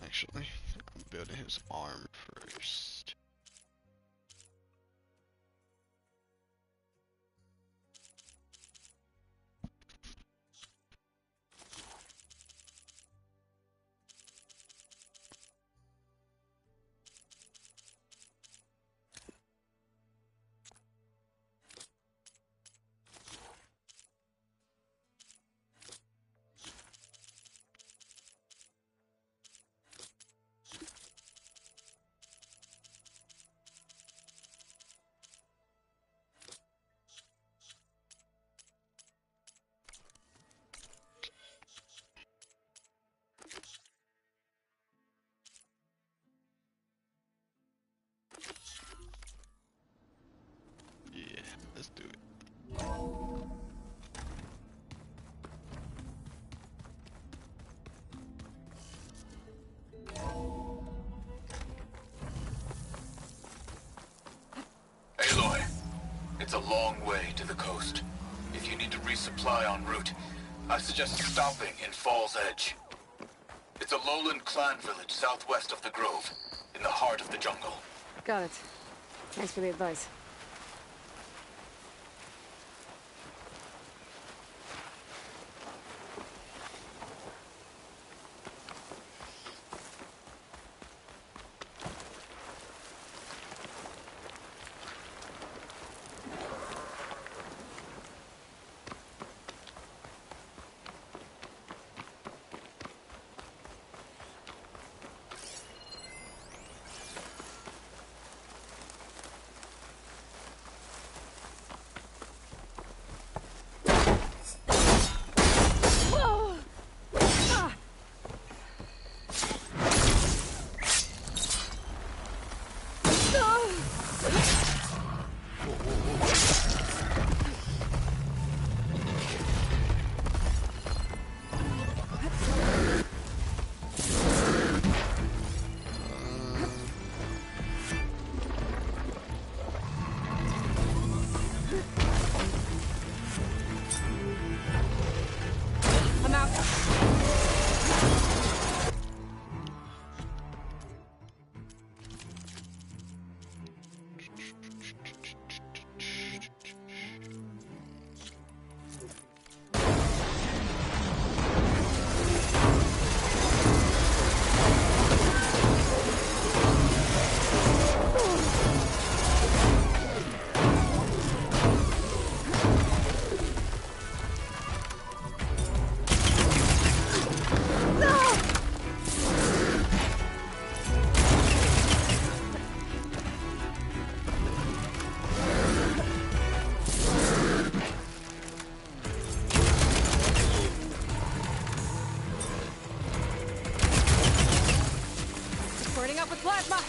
Speaker 1: Actually, I'm building his arm first. Yeah, let's do it.
Speaker 2: Aloy, it's a long way to the coast. If you need to resupply en route, I suggest stopping in Fall's Edge. It's a lowland clan village southwest of the Grove, in the heart of the jungle.
Speaker 6: Got it. Thanks for the advice. Burning up with plasma!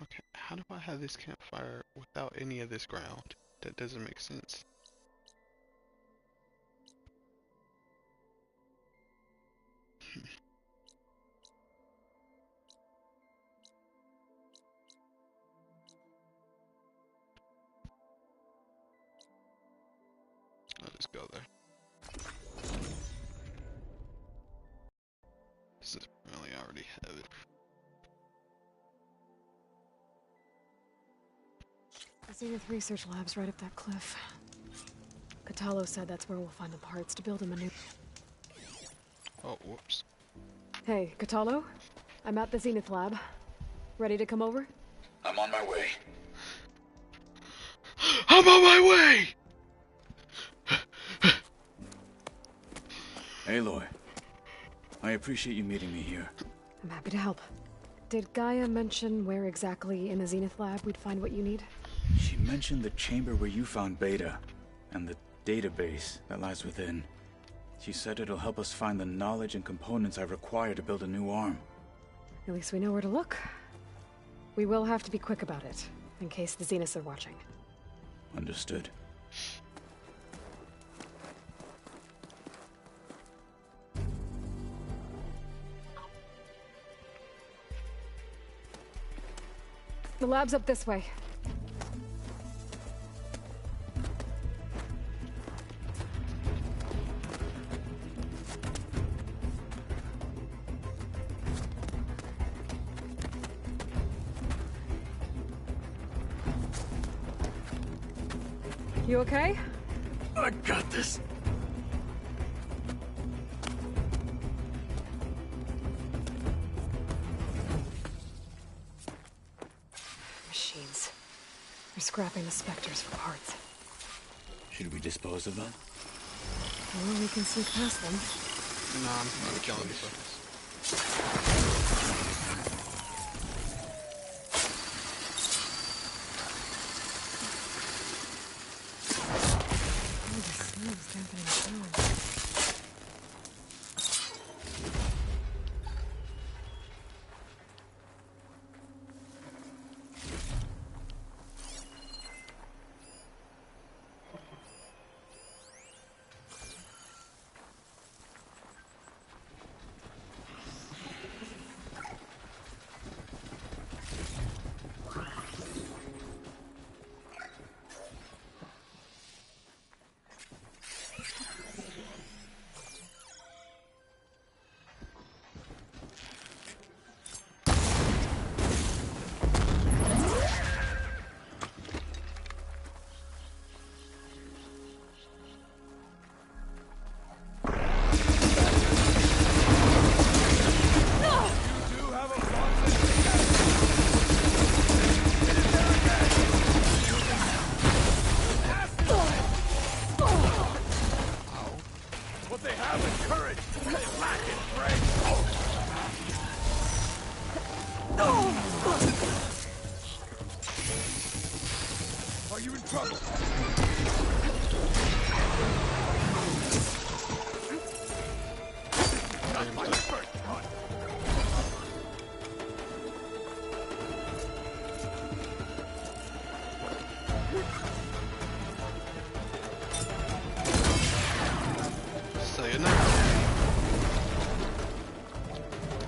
Speaker 1: Okay, how do I have this campfire without any of this ground? That doesn't make sense. I'll just go there. Since apparently I already have it.
Speaker 6: The Zenith Research Lab's right up that cliff. Kotallo said that's where we'll find the parts to build him a new...
Speaker 1: Oh, whoops.
Speaker 6: Hey, Kotallo? I'm at the Zenith Lab. Ready to come over?
Speaker 10: I'm on my way.
Speaker 1: I'm on my way!
Speaker 2: Aloy, I appreciate you meeting me here.
Speaker 6: I'm happy to help. Did Gaia mention where exactly in the Zenith Lab we'd find what you need?
Speaker 2: She mentioned the chamber where you found Beta, and the database that lies within. She said it'll help us find the knowledge and components I require to build a new arm.
Speaker 6: At least we know where to look. We will have to be quick about it, in case the Zeniths are watching.
Speaker 2: Understood.
Speaker 6: The lab's up this way. You okay?
Speaker 2: I got this.
Speaker 6: Machines. They're scrapping the Spectres for parts.
Speaker 2: Should we dispose of them?
Speaker 6: Well, we can see past them.
Speaker 1: No, I'm killing these fuckers.
Speaker 6: Oh, the snow's dampening the ground.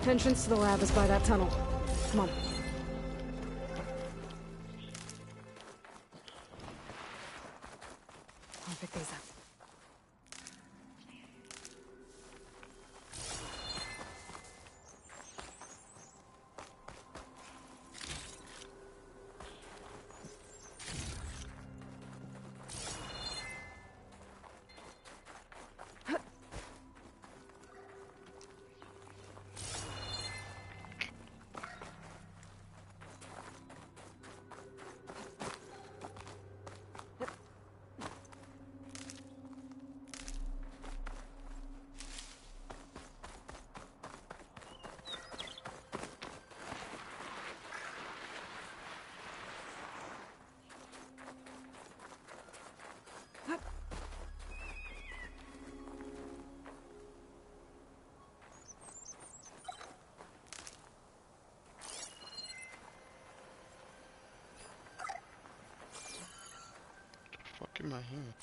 Speaker 6: Entrance to the lab is by that tunnel. Come on. I'll pick these up.
Speaker 1: Fuck in my hand.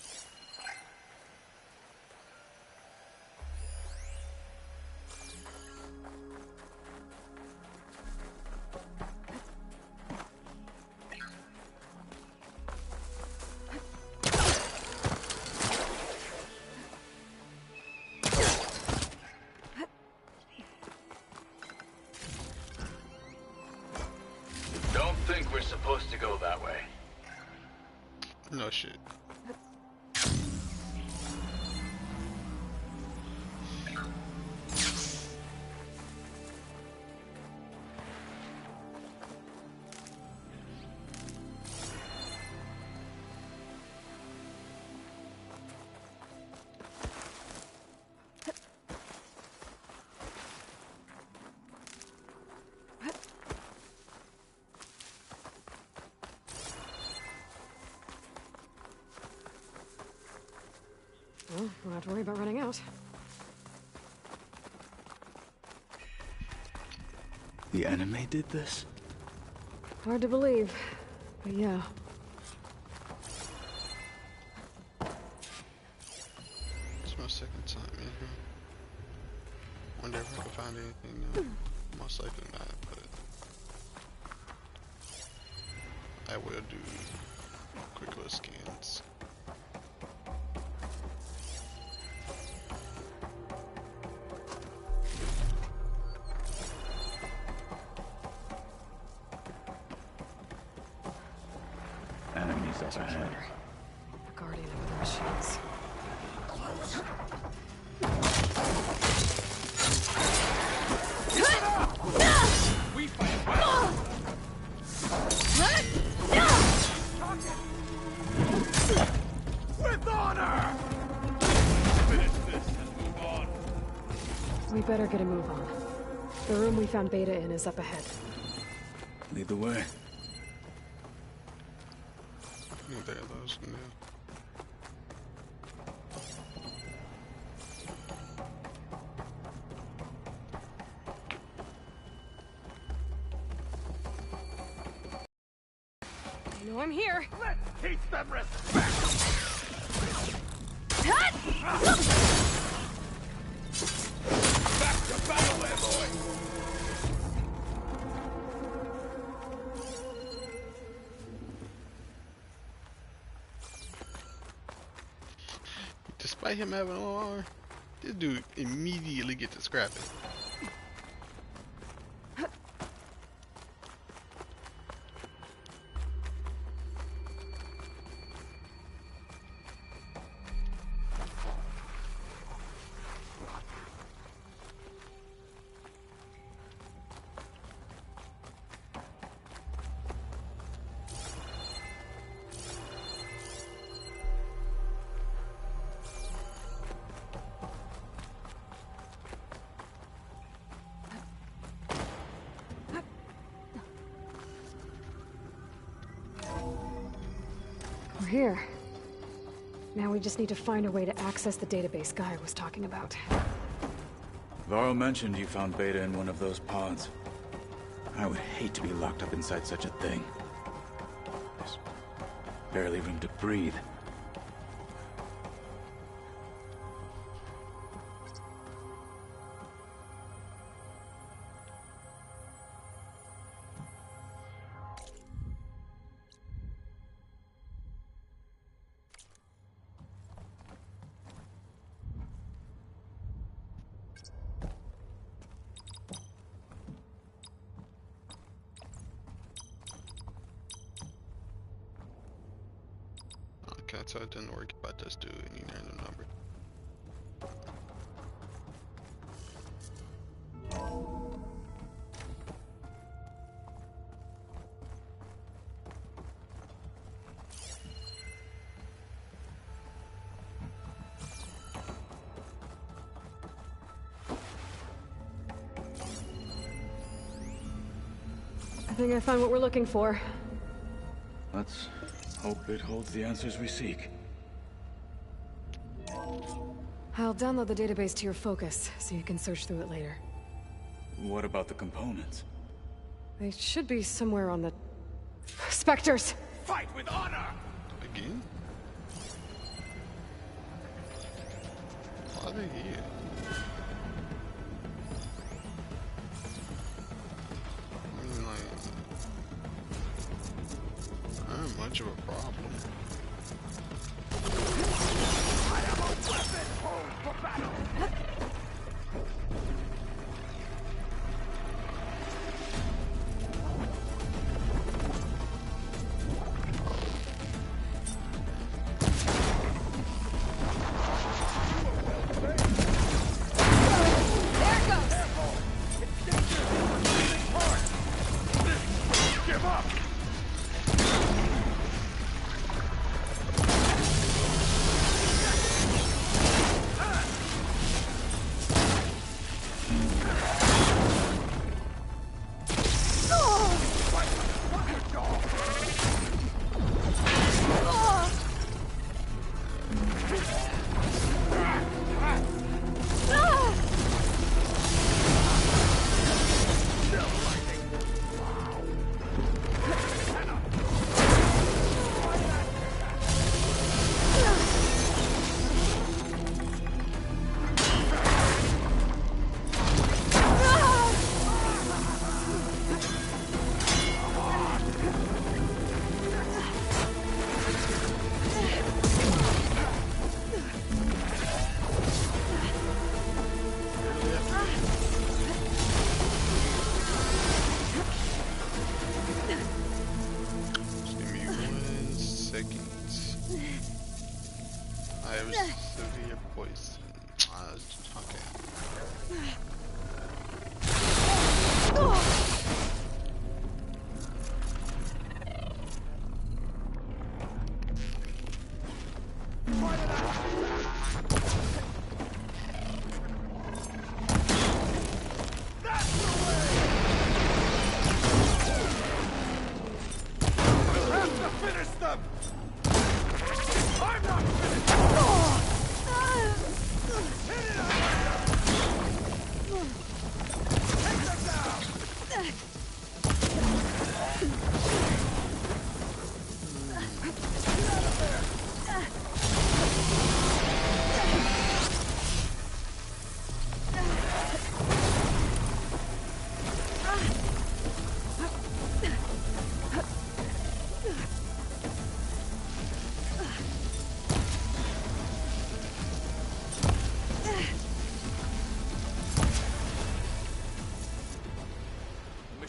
Speaker 10: Don't think we're supposed to go that way.
Speaker 1: No shit.
Speaker 6: Well, don't have to worry about running out.
Speaker 2: The enemy did this?
Speaker 6: Hard to believe, but yeah.
Speaker 1: It's my second time in here. Wonder if I can find anything new. Most likely not, but I will do quick little scans.
Speaker 2: Enemies up ahead.
Speaker 6: The guard machines.
Speaker 5: We fight well. With honor! Finish this and move on.
Speaker 6: We better get a move on. The room we found Beta in is up ahead.
Speaker 2: Lead the way.
Speaker 1: There those now.
Speaker 6: I know I'm here.
Speaker 5: Let's teach them respect! Back to battle, Aloy!
Speaker 1: Despite him having OR, this dude immediately gets to scrapping.
Speaker 6: We're here. Now we just need to find a way to access the database Guy was talking about.
Speaker 2: Varl mentioned you found Beta in one of those pods. I would hate to be locked up inside such a thing. There's barely room to breathe.
Speaker 1: Okay, so it didn't work, but just do any random number.
Speaker 6: I think I found what we're looking for.
Speaker 2: Let's hope it holds the answers we seek.
Speaker 6: I'll download the database to your Focus, so you can search through it later.
Speaker 2: What about the components?
Speaker 6: They should be somewhere on the... Spectres!
Speaker 5: Fight with honor!
Speaker 1: Again? Why are they here? I mean, like, not much of a problem.
Speaker 5: I am a weapon home for battle!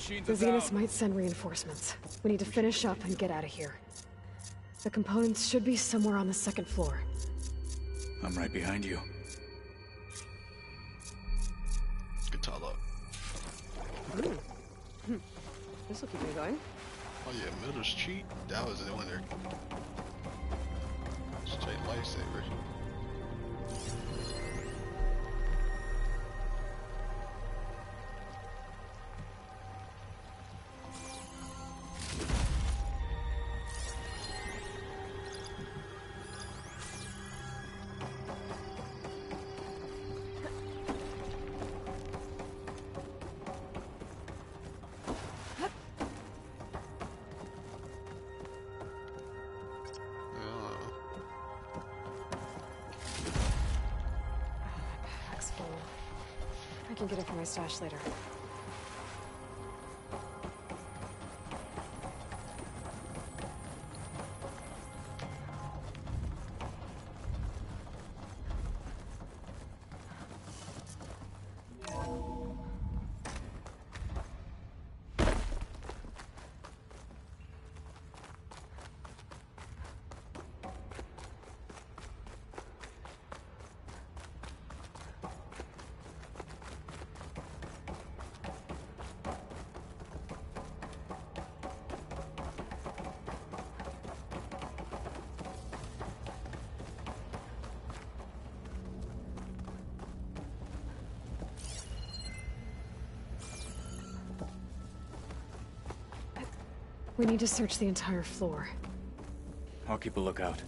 Speaker 6: The Zeniths might send reinforcements. We need to finish up and get out of here. The components should be somewhere on the second floor.
Speaker 2: I'm right behind you.
Speaker 1: Good talk up.
Speaker 6: This will keep me going.
Speaker 1: Oh yeah, Middle's cheat. That was the winner. Straight lifesaver.
Speaker 6: Backpack's full. I can get it from my stash later. We need to search the entire floor.
Speaker 2: I'll keep a lookout.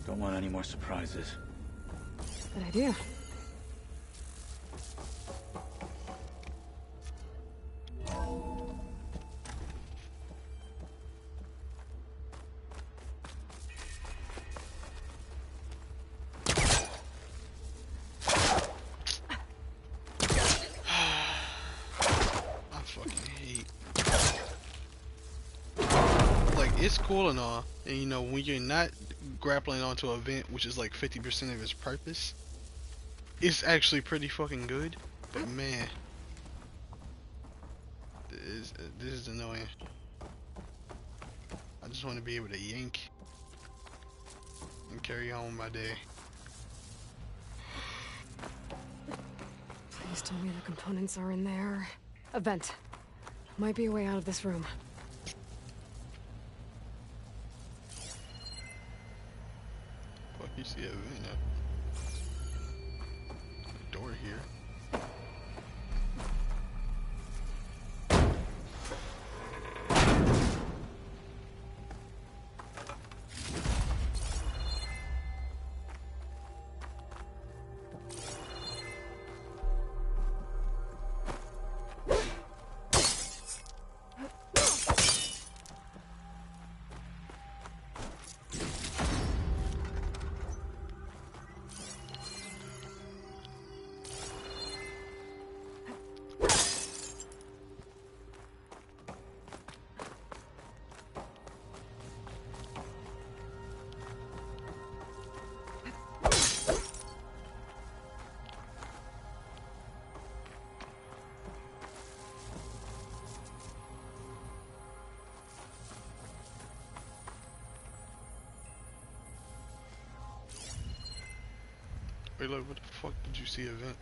Speaker 2: Don't want any more surprises.
Speaker 6: Good idea.
Speaker 1: I fucking hate. Like, it's cool and all, and you know, when you're not grappling onto an event, which is like 50% of its purpose, it's actually pretty fucking good. But man, this is annoying. I just want to be able to yank and carry on my day.
Speaker 6: Please tell me the components are in there. A vent. Might be a way out of this room.
Speaker 1: Fuck, you see a vent up. Door here. Wait, look, what the fuck did you see a vent?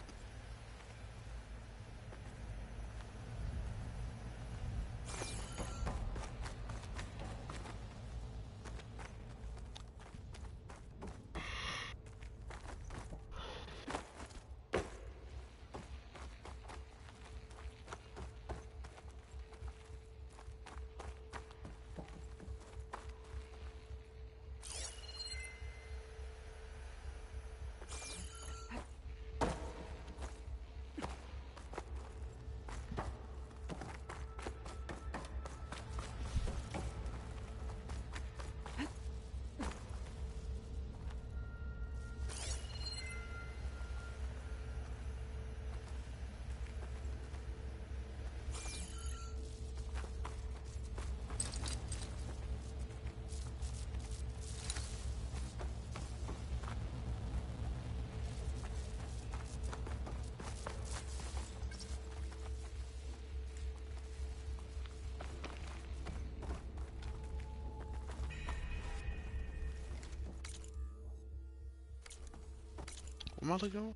Speaker 1: Am I looking?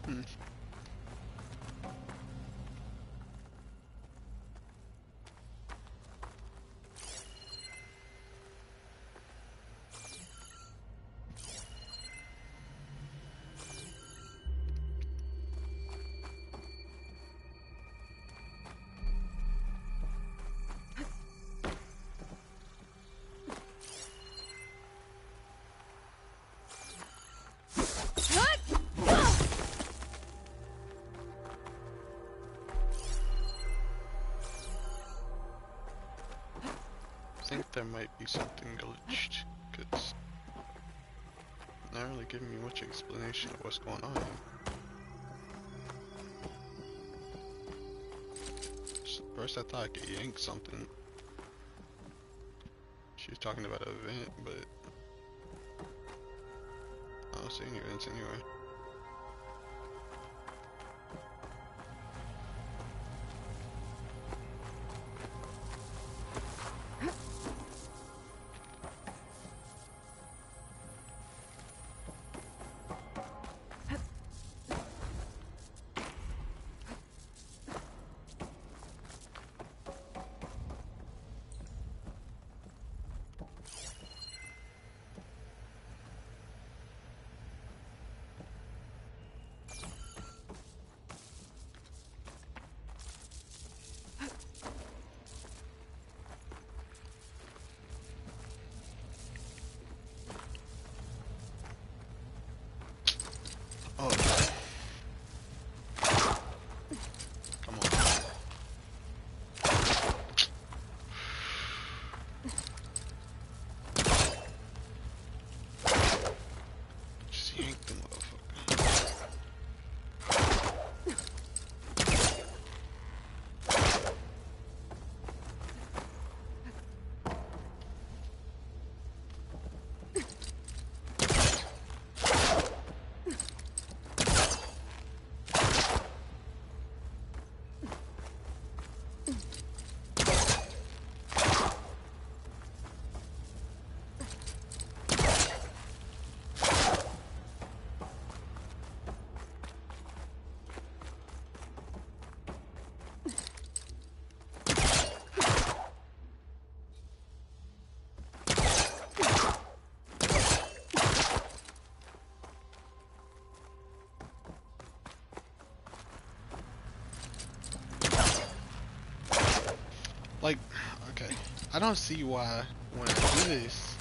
Speaker 1: Hmm. I think there might be something glitched, because not really giving me much explanation of what's going on here. First I thought I could yank something. She was talking about an event, but I don't see any events anywhere. Oh. Come on. Just yank the motherfucker. Like, okay, I don't see why when I do this,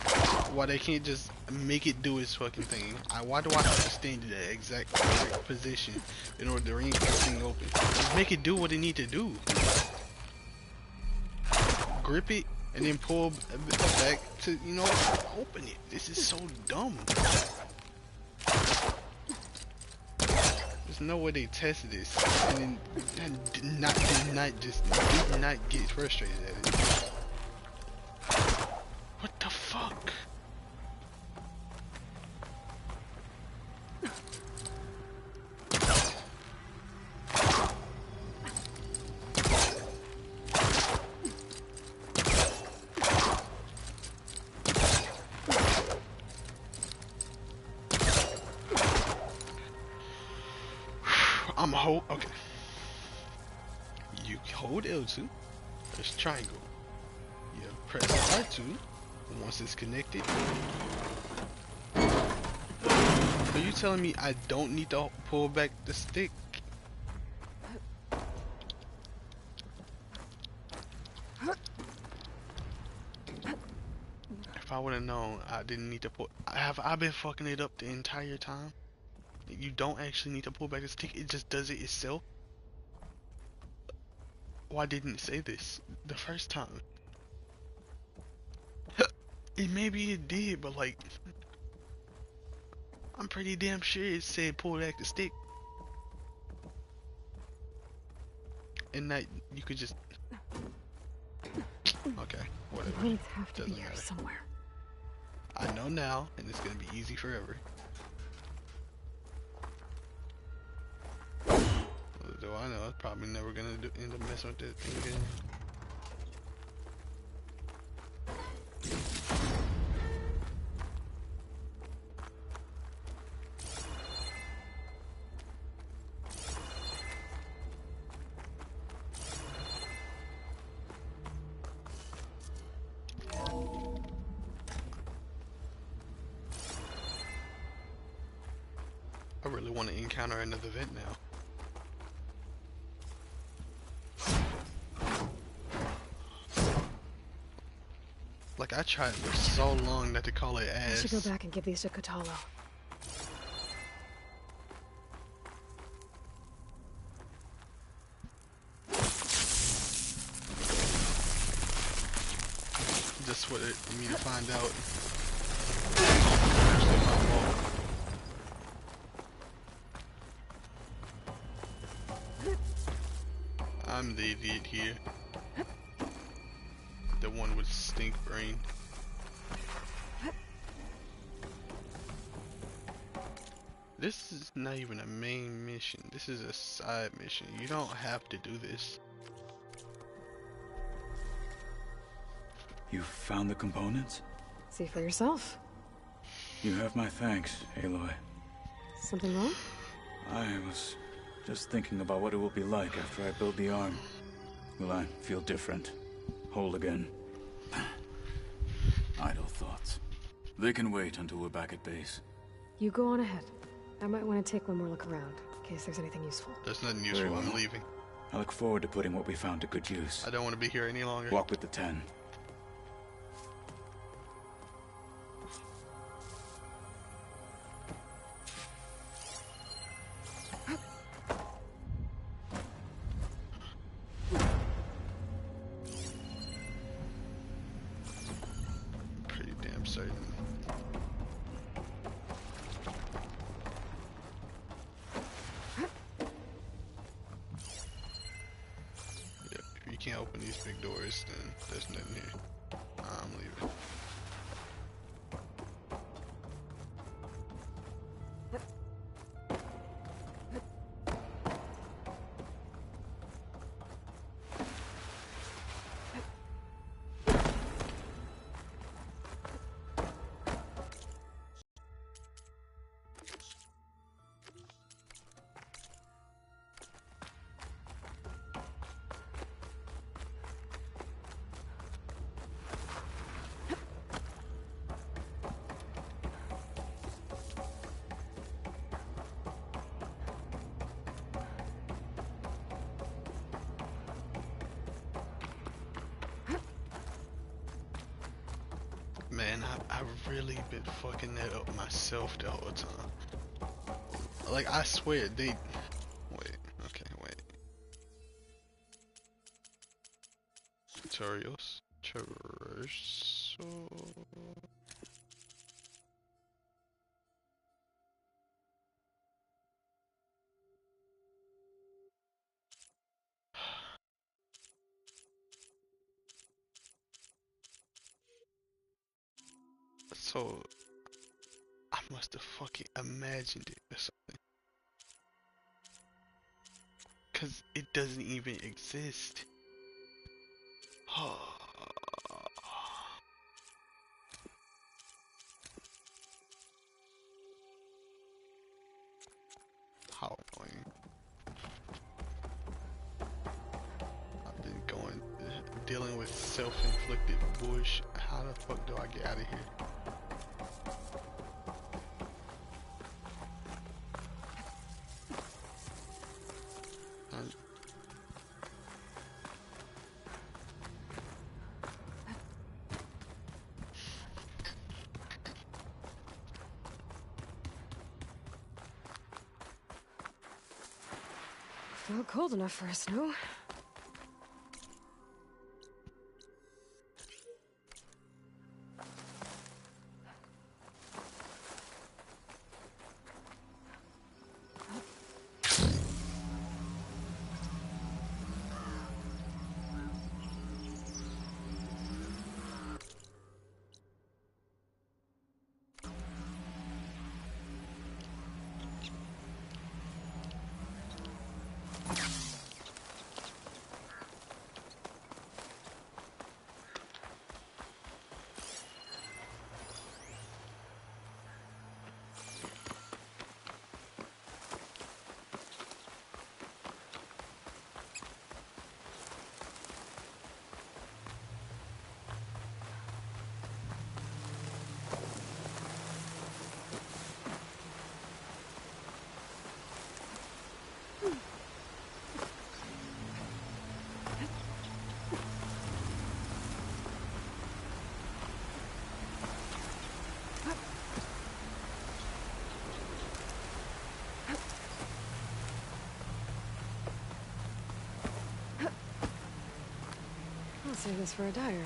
Speaker 1: why they can't just make it do its fucking thing. Why do I have to stand in the exact correct position in order to ring this thing open? Just make it do what it need to do. Grip it and then pull back to, you know, open it. This is so dumb. There's no way they tested this and then did not get frustrated at it. What the fuck? Okay. You hold L2, press triangle. You press R2 once it's connected. Are you telling me I don't need to pull back the stick? If I would have known I didn't need to pull, I've been fucking it up the entire time? You don't actually need to pull back the stick, it just does it itself? Why didn't it say this the first time? Maybe it did, but like, I'm pretty damn sure it said pull back the stick. And that you could just... Okay, whatever.
Speaker 6: The blades have to be
Speaker 1: Doesn't
Speaker 6: here
Speaker 1: matter.
Speaker 6: somewhere.
Speaker 1: I know now, and it's gonna be easy forever. sure I know, I'm probably never gonna end up messing with that thing again. I really want to encounter another vent now. Like, I tried for so long not to call it ass.
Speaker 6: I should go back and give these to Kotallo.
Speaker 1: Just what me to find out. I'm the idiot here. The one with stink brain. This is not even a main mission. This is a side mission. You don't have to do this.
Speaker 2: You found the components?
Speaker 6: See for yourself.
Speaker 2: You have my thanks, Aloy.
Speaker 6: Something wrong?
Speaker 2: I was just thinking about what it will be like after I build the arm. Will I feel different? Whole again? Idle thoughts. They can wait until we're back at base.
Speaker 6: You go on ahead. I might want to take one more look around, in case there's anything useful.
Speaker 1: There's nothing useful. I'm leaving.
Speaker 2: I look forward to putting what we found to good use.
Speaker 1: I don't want to be here any longer.
Speaker 2: Walk with the 10.
Speaker 1: Pretty damn certain. Yep, if you can't open these big doors, then there's nothing here. I'm leaving. Man, I've really been fucking that up myself the whole time. Like, I swear, they... Wait, okay, wait. Tutorials. Traversal... So, I must have fucking imagined it or something. Cause it doesn't even exist. How annoying. I've been dealing with self-inflicted bullshit. How the fuck do I get out of here?
Speaker 6: Not cold enough for a snow. I'll save this for a dyer.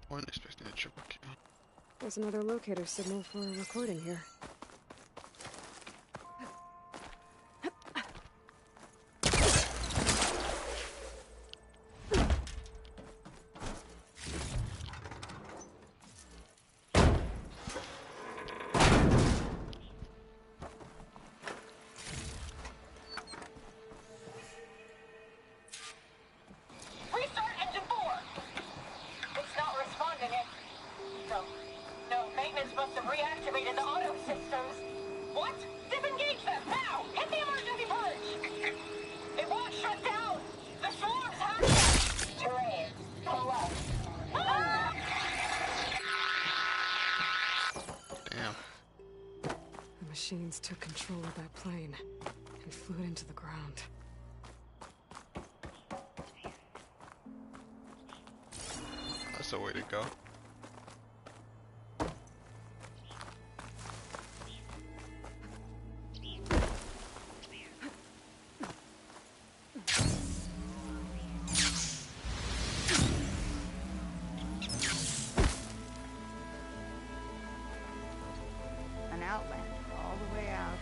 Speaker 1: Wasn't expecting a triple kill.
Speaker 6: There's another locator signal for a recording here.
Speaker 11: Restart engine 4! It's not responding. No, maintenance must have reactivated the auto systems. What? Disengage them, now! Hit the emergency purge! It won't shut down! The swarm's hacking! Terrain, pull up. Ah!
Speaker 1: Damn.
Speaker 6: The machines took control of that plane and flew it into the ground.
Speaker 1: That's the way to go.
Speaker 12: An outlet all the way out.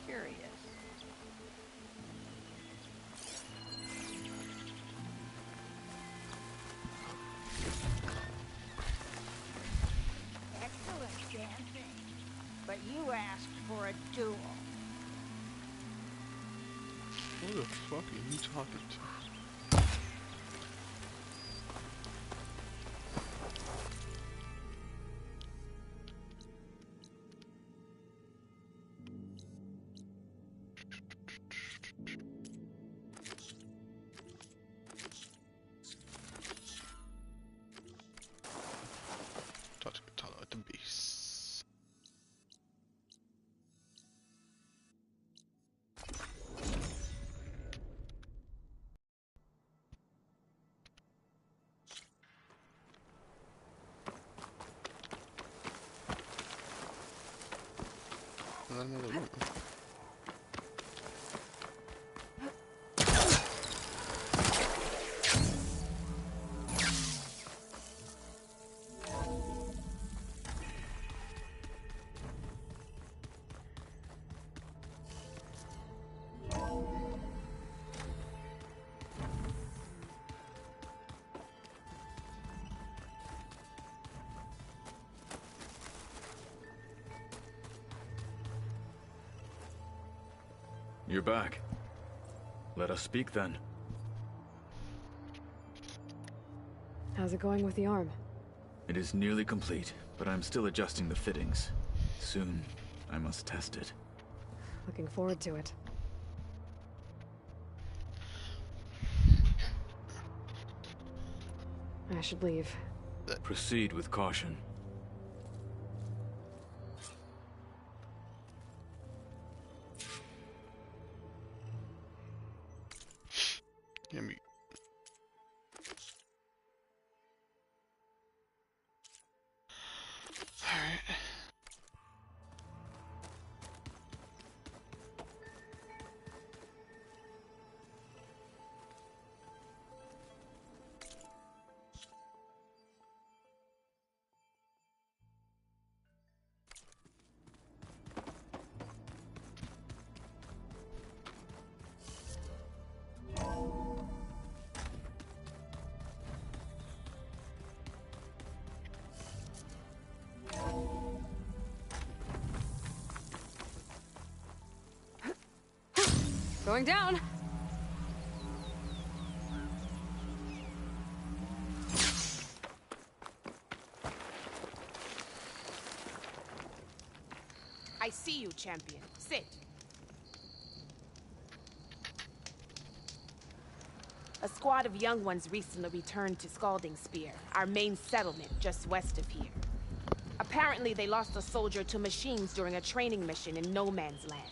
Speaker 12: Curious. Excellent dancing. But you asked for a duel.
Speaker 1: Who the fuck are you talking to? Talk about the beast. Another room.
Speaker 2: You're back. Let us speak then.
Speaker 6: How's it going with the arm?
Speaker 2: It is nearly complete, but I'm still adjusting the fittings. Soon, I must test it.
Speaker 6: Looking forward to it. I should leave.
Speaker 2: Proceed with caution.
Speaker 1: Give me. Alright.
Speaker 6: Going down.
Speaker 13: I see you, champion. Sit. A squad of young ones recently returned to Scalding Spear, our main settlement just west of here. Apparently, they lost a soldier to machines during a training mission in No Man's Land.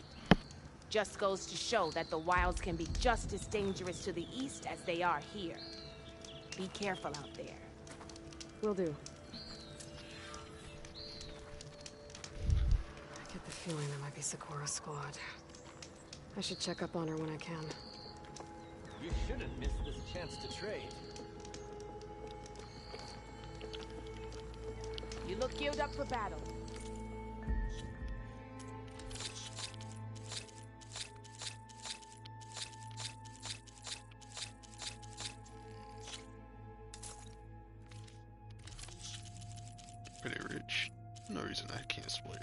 Speaker 13: Just goes to show that the wilds can be just as dangerous to the east as they are here. Be careful out there.
Speaker 6: Will do. I get the feeling that might be Sikora's squad. I should check up on her when I can.
Speaker 14: You shouldn't miss this chance to trade.
Speaker 13: You look geared up for battle.
Speaker 1: Pretty rich. No reason I can't splurge.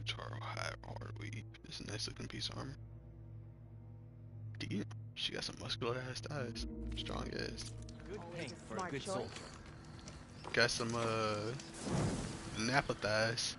Speaker 1: Taro hardweave. This is a nice looking piece of armor. Damn, she got some muscular ass thighs. Strong ass.
Speaker 14: Good paint for a good soldier.
Speaker 1: Got some Napa thighs.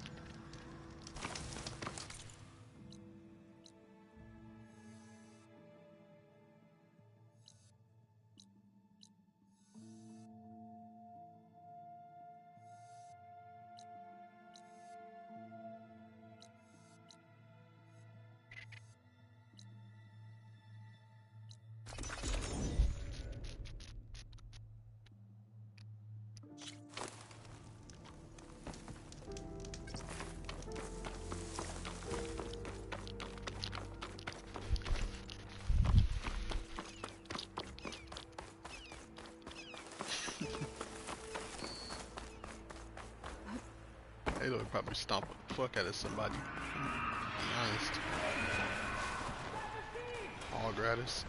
Speaker 1: Halo would probably stomp the fuck out of somebody. To be honest. All gratis.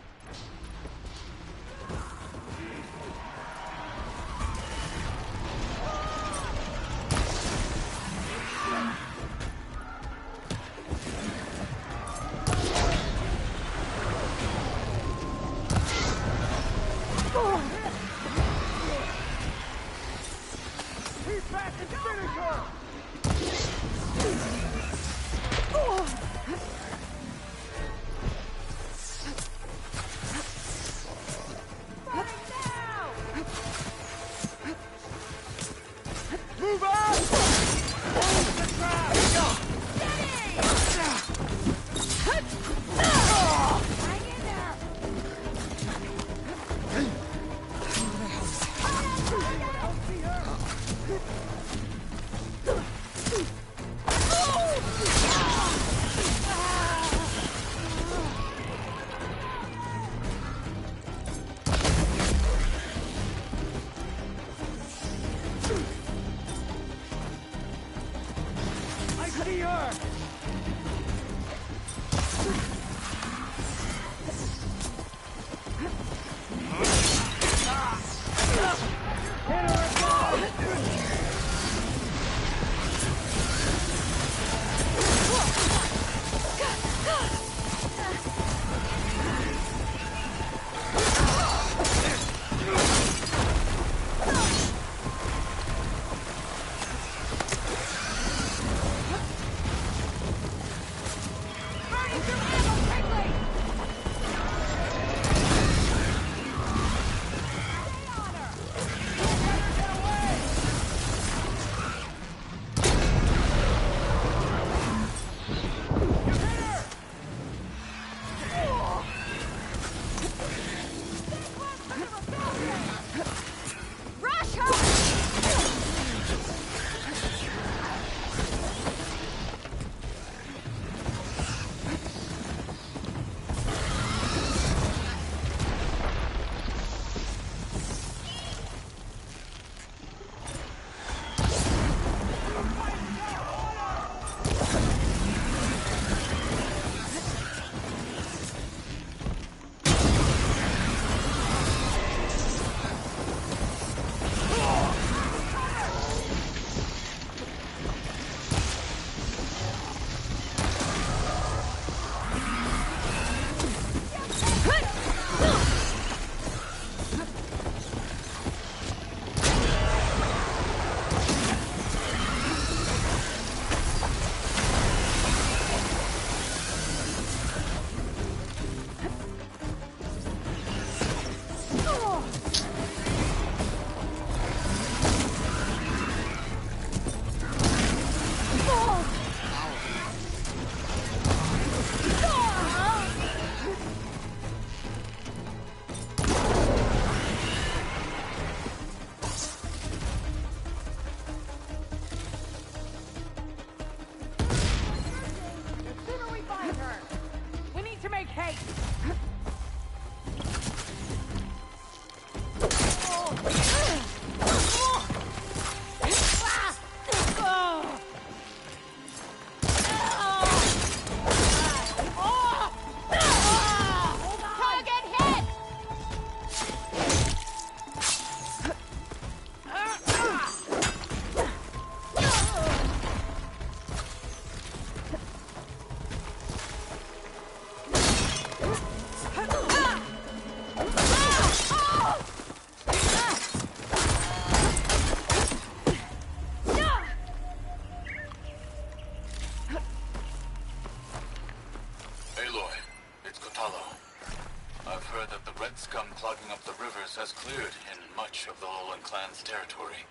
Speaker 2: I've heard that the red scum clogging up the rivers has cleared in much of the Alolan clan's territory.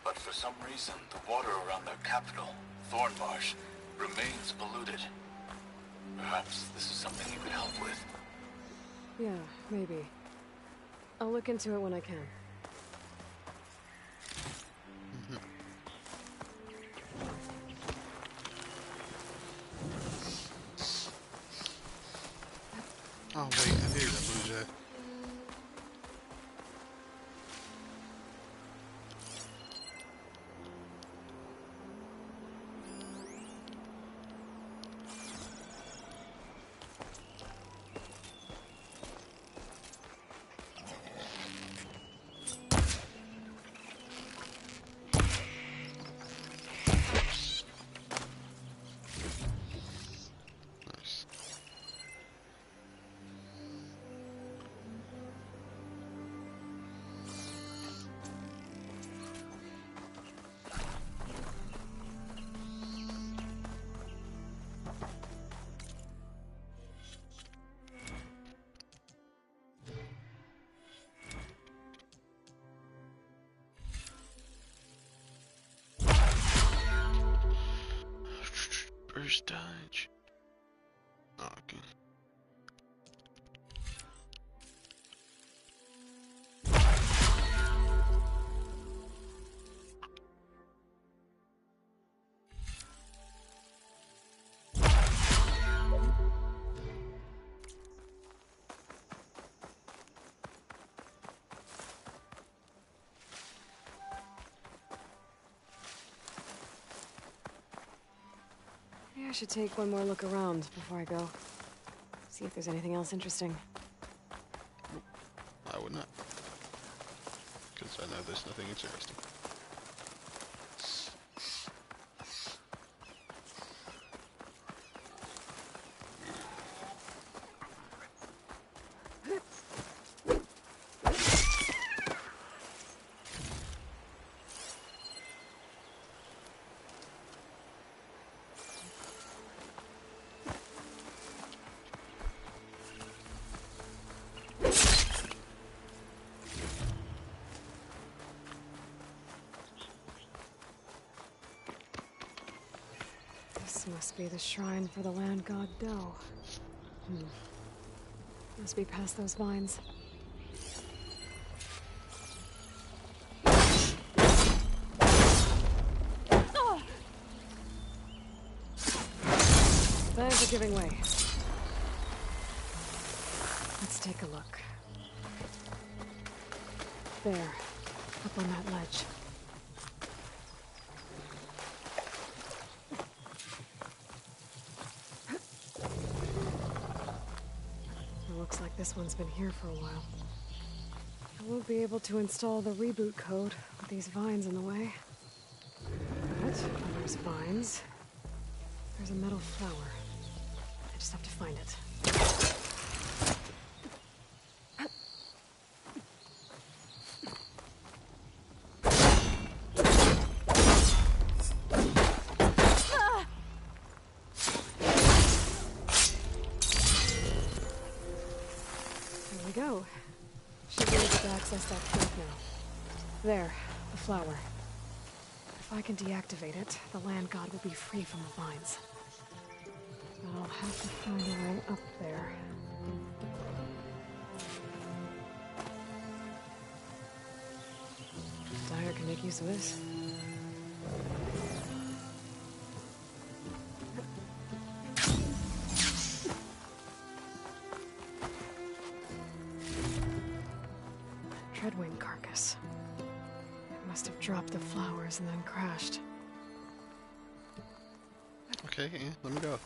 Speaker 2: But for some reason, the water around their capital, Thornmarsh, remains polluted. Perhaps this is something you could help with.
Speaker 6: Yeah, maybe. I'll look into it when I can.
Speaker 1: Oh wait, I hear that blue jay. Nice. Burst dodge. Oh, okay.
Speaker 6: Maybe I should take one more look around before I go. See if there's anything else interesting.
Speaker 1: I would not. Because I know there's nothing interesting.
Speaker 6: This must be the shrine for the land god Do. Must be past those vines. Vines are giving way. Let's take a look. There, up on that ledge. Looks like this one's been here for a while. I won't be able to install the reboot code with these vines in the way. But when there's vines, there's a metal flower. I just have to find it. Go. Should be able to access that cave now. There, the flower. If I can deactivate it, the land god will be free from the vines. But I'll have to find a way up there. Dyer can make use of this. Treadwing carcass. It must have dropped the flowers and then crashed.
Speaker 1: Okay, yeah, let me go.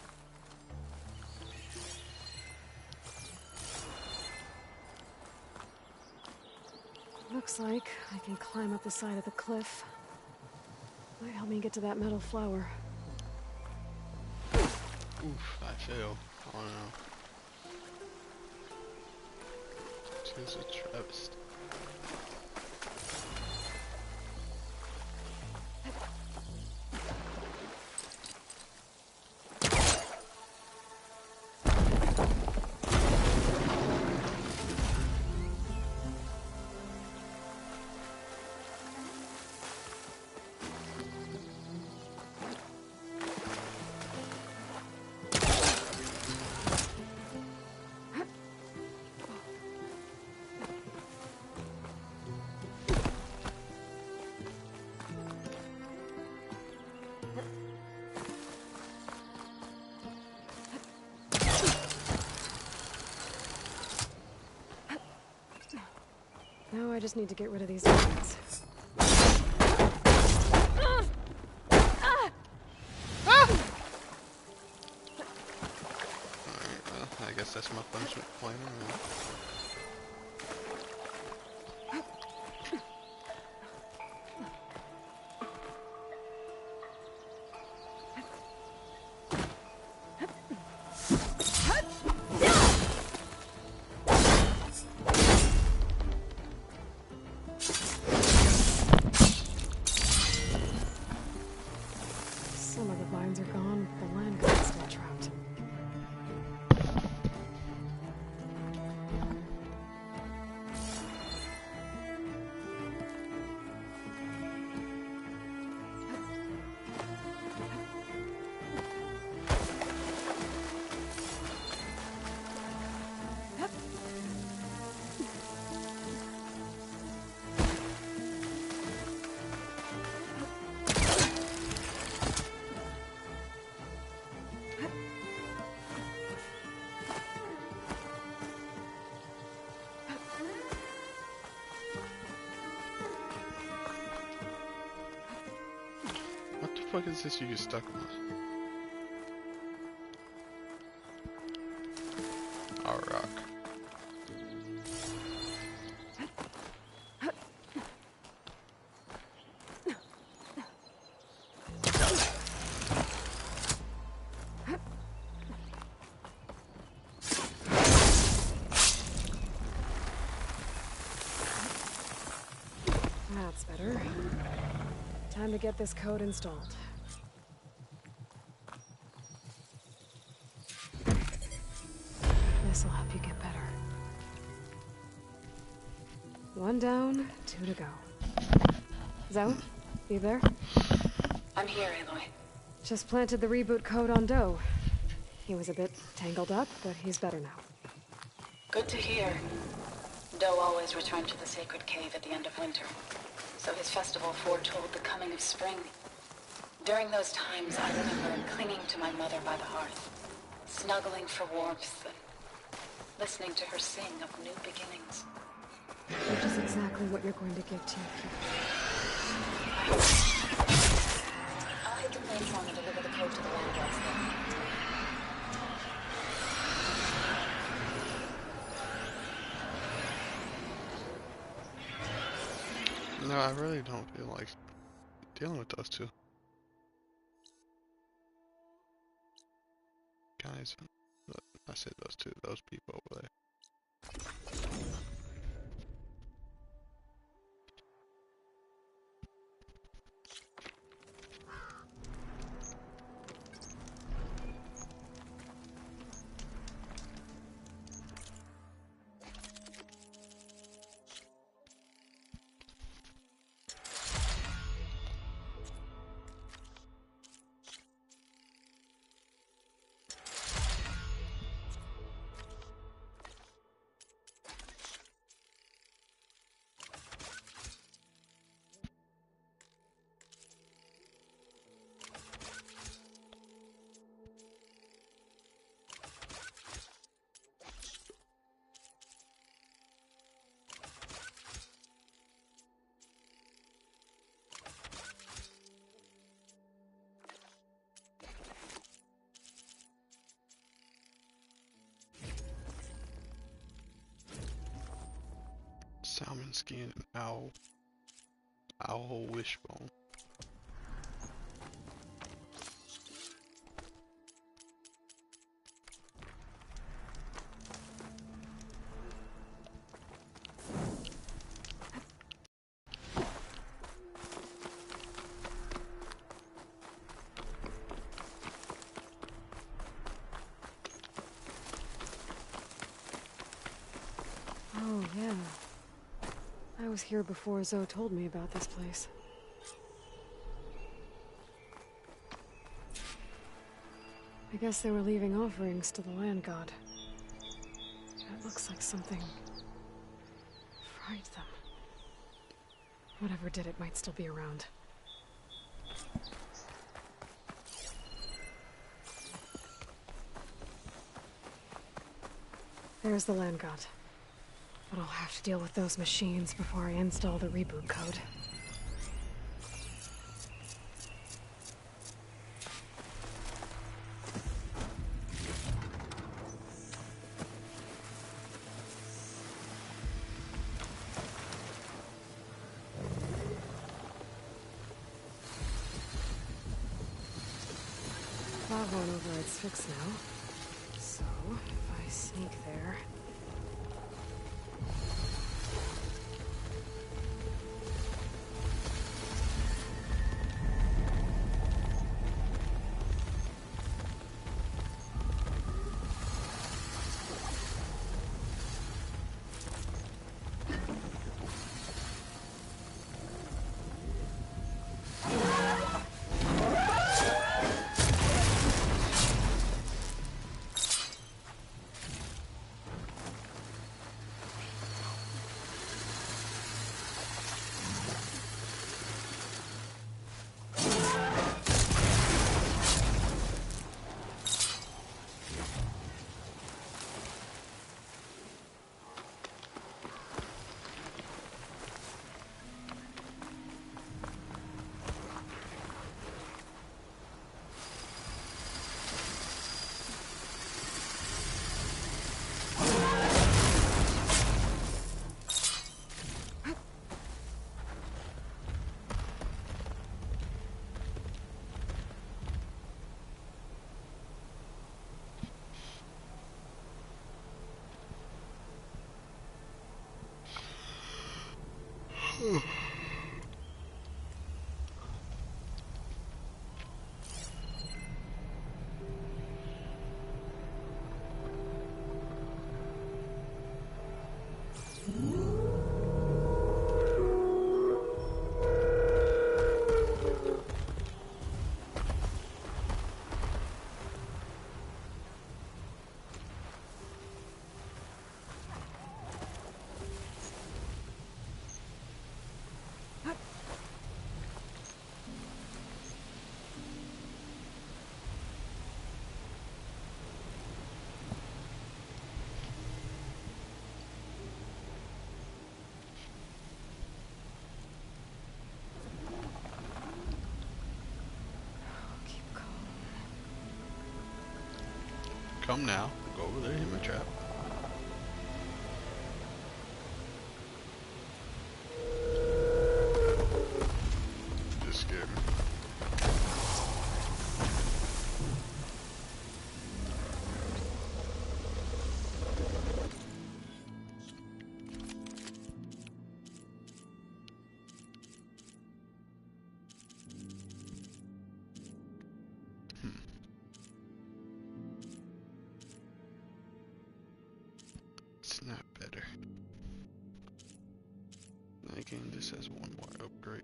Speaker 6: Looks like I can climb up the side of the cliff. Might help me get to that metal flower.
Speaker 1: Oof, I fail. Oh no. Tis a travesty.
Speaker 6: Now I just need to get rid of these demons.
Speaker 1: Alright, well, I guess that's my punishment plan.
Speaker 6: Some of the vines are gone, but the land god's still trapped.
Speaker 1: What the fuck is this you get stuck on? A rock.
Speaker 6: That's better. Time to get this code installed. This'll help you get better. One down, two to go. Zoe, you there?
Speaker 4: I'm here, Aloy.
Speaker 6: Just planted the reboot code on Doe. He was a bit tangled up, but he's better now.
Speaker 4: Good to hear. Doe always returned to the sacred cave at the end of winter, so his festival foretold the coming of spring. During those times, I remember clinging to my mother by the hearth, snuggling for warmth, and listening to her sing of new beginnings.
Speaker 6: Which is exactly what you're going to give to your kid.
Speaker 4: I'll hit the platform and deliver the code to the land gods there.
Speaker 1: No, I really don't feel like dealing with those two. Guys, I said those people over there. Salmon skin and owl wishbone.
Speaker 6: Oh, yeah. I was here before Zoe told me about this place. I guess they were leaving offerings to the land god. It looks like something fried them. Whatever did it might still be around. There's the land god. But I'll have to deal with those machines before I install the reboot code. Lab 1 override's fixed now. So, if I sneak there...
Speaker 1: Come now. Go over there, hit my trap. Just scared me. It's not better. Then again, this has one more upgrade.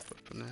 Speaker 1: But for now,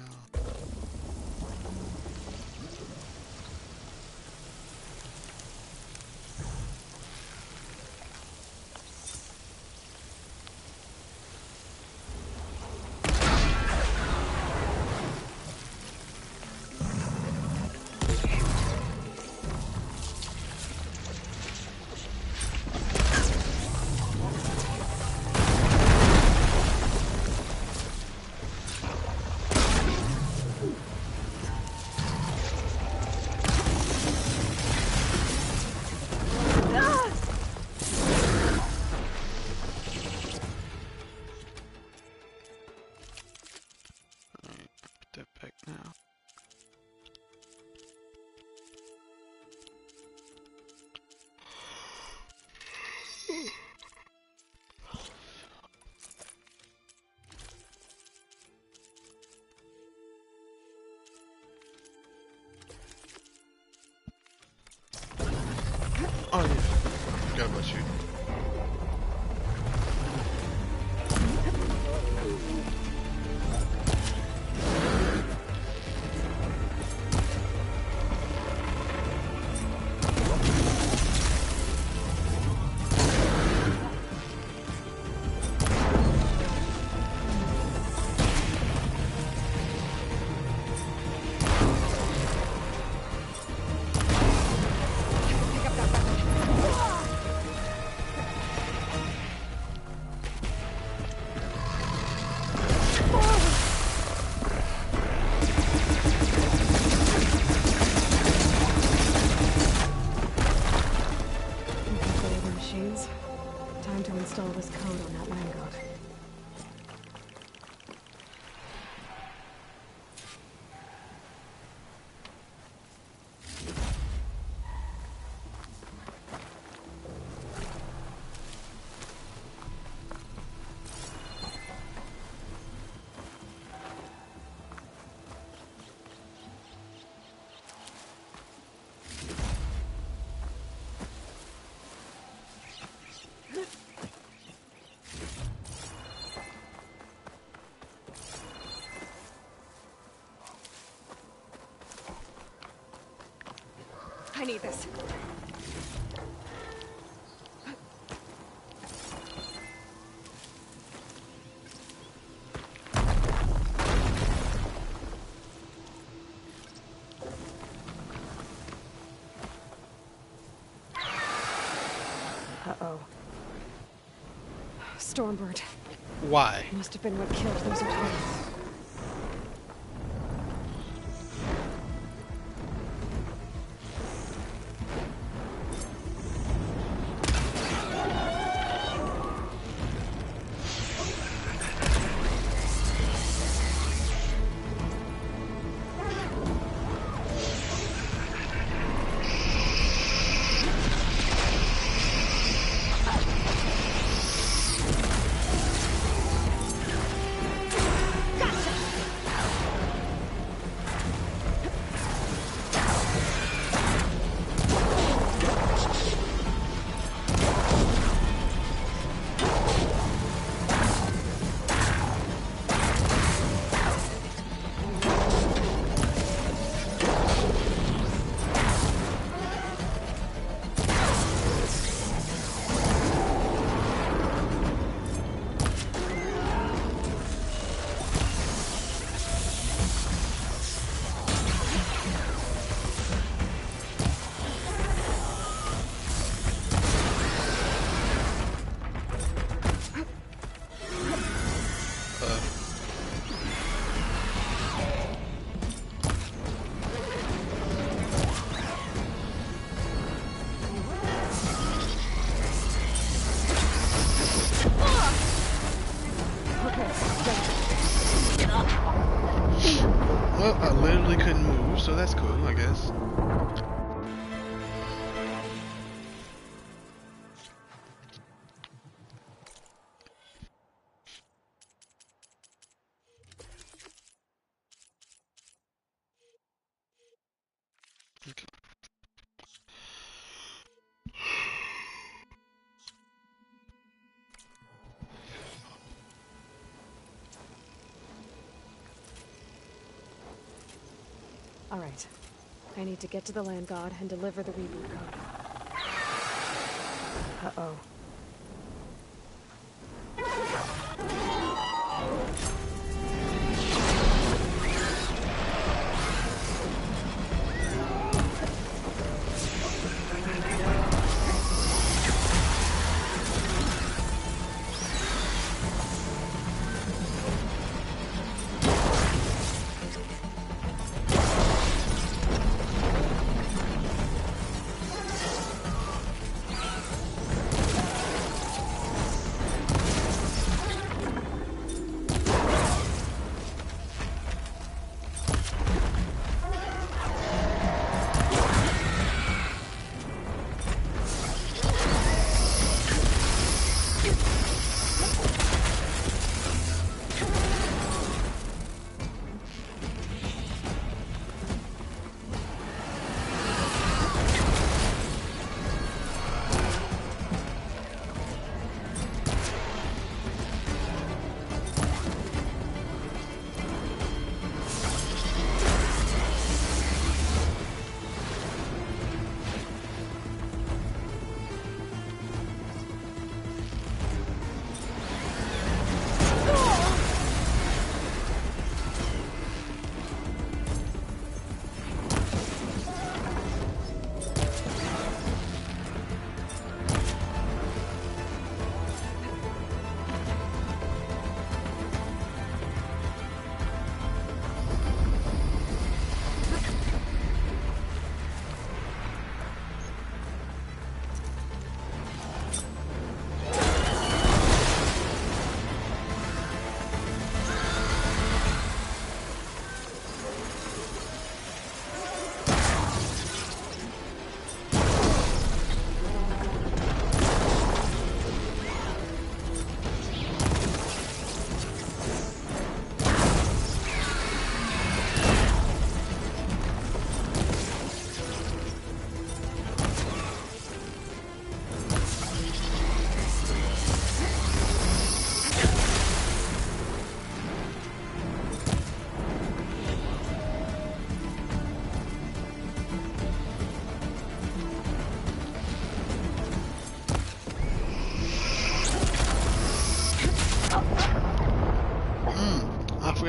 Speaker 1: oh yeah, forgot about you.
Speaker 6: time to install this code on that Landguard. I need this. Uh-oh. Stormbird.
Speaker 1: Why?
Speaker 6: Must have been what killed those employees.
Speaker 1: Well, I literally couldn't move, so that's cool, I guess. Okay.
Speaker 6: All right. I need to get to the Landguard and deliver the reboot code. Uh-oh.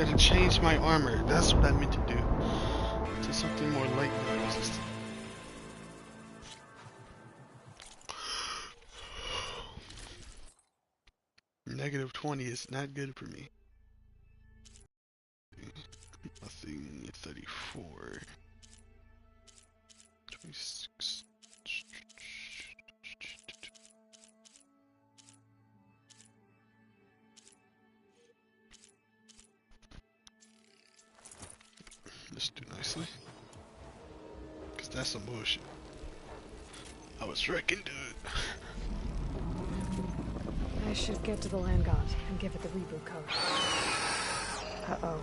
Speaker 1: I had to change my armor. That's what I meant to do. To something more lightning resistant. -20 is not good for me. Nothing. 34. 26. Let's do nicely. Cause that's some bullshit. I was wrecking, dude.
Speaker 6: I should get to the Land God and give it the reboot code. Uh-oh.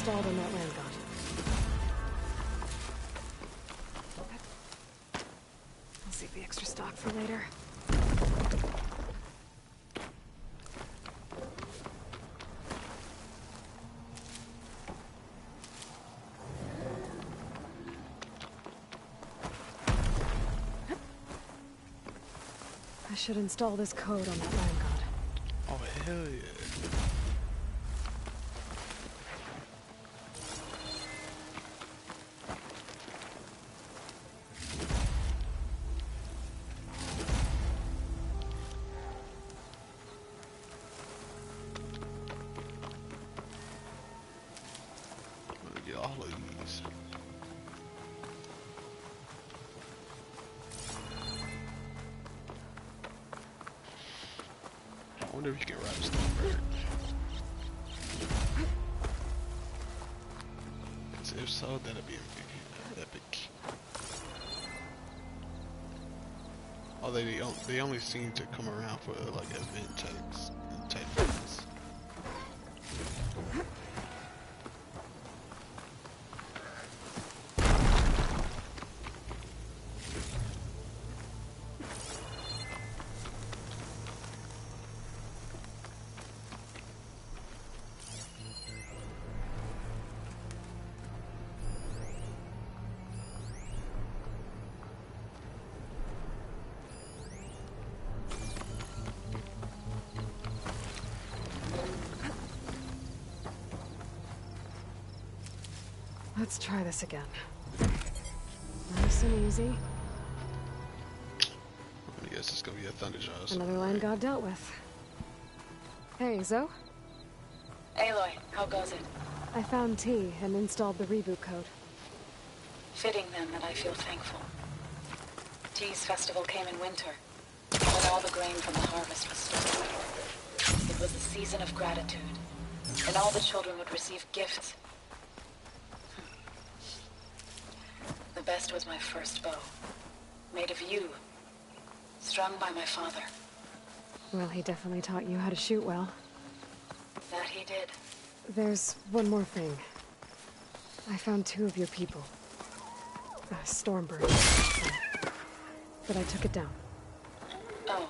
Speaker 6: installed on that land god. I'll save the extra stock for later. should install this code on that land god.
Speaker 1: Oh, hell yeah. I'm gonna get all of these. I wonder if you can ride a Stormbird. If so, that'd be epic. Oh, they only seem to come around for like event type things.
Speaker 6: Let's try this again. Nice and easy.
Speaker 1: I guess it's gonna be a Thunderjaw.
Speaker 6: Another land god dealt with. Hey, Zoe?
Speaker 4: Aloy, how goes it?
Speaker 6: I found T and installed the reboot code.
Speaker 4: Fitting then that I feel thankful. T's festival came in winter, when all the grain from the harvest was stored. It was a season of gratitude, and all the children would receive gifts. The best was my first bow, made of yew, strung by my father.
Speaker 6: Well, he definitely taught you how to shoot well.
Speaker 4: That he did.
Speaker 6: There's one more thing. I found 2 of your people. Stormbird. But I took it down.
Speaker 4: Oh.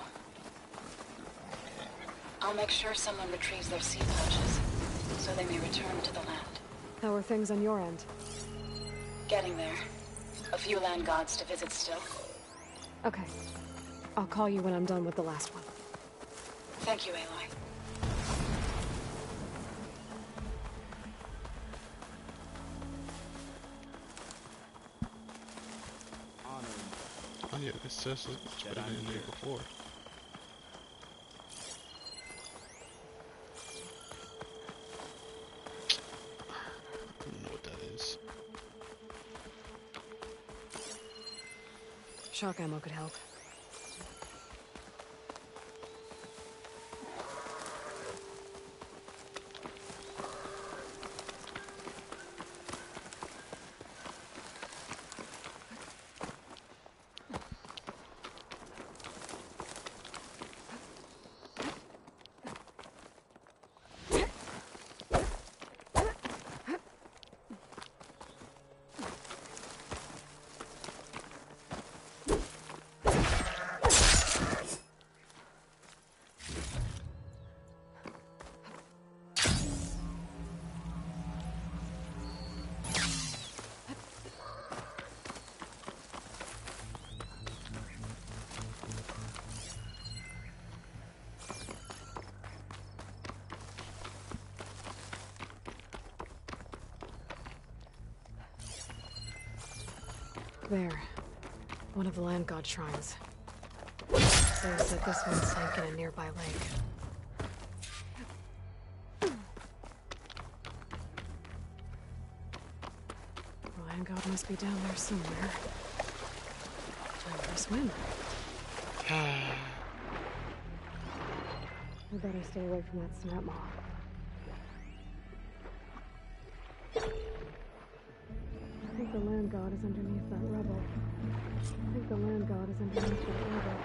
Speaker 4: I'll make sure someone retrieves their seed pouches, so they may return to the land.
Speaker 6: How are things on your end?
Speaker 4: Getting there. A few land gods to visit still.
Speaker 6: Okay. I'll call you when I'm done with the last one.
Speaker 4: Thank you, Aloy.
Speaker 1: Oh yeah, this says it's better than the day before. I don't know what that is.
Speaker 6: Shock ammo could help. There. One of the land god shrines. Says that this one sank in a nearby lake. The land god must be down there somewhere. Time for a swim. I better stay away from that snap maw. I think the land god is underneath that rubble. I think the land god is underneath that rubble.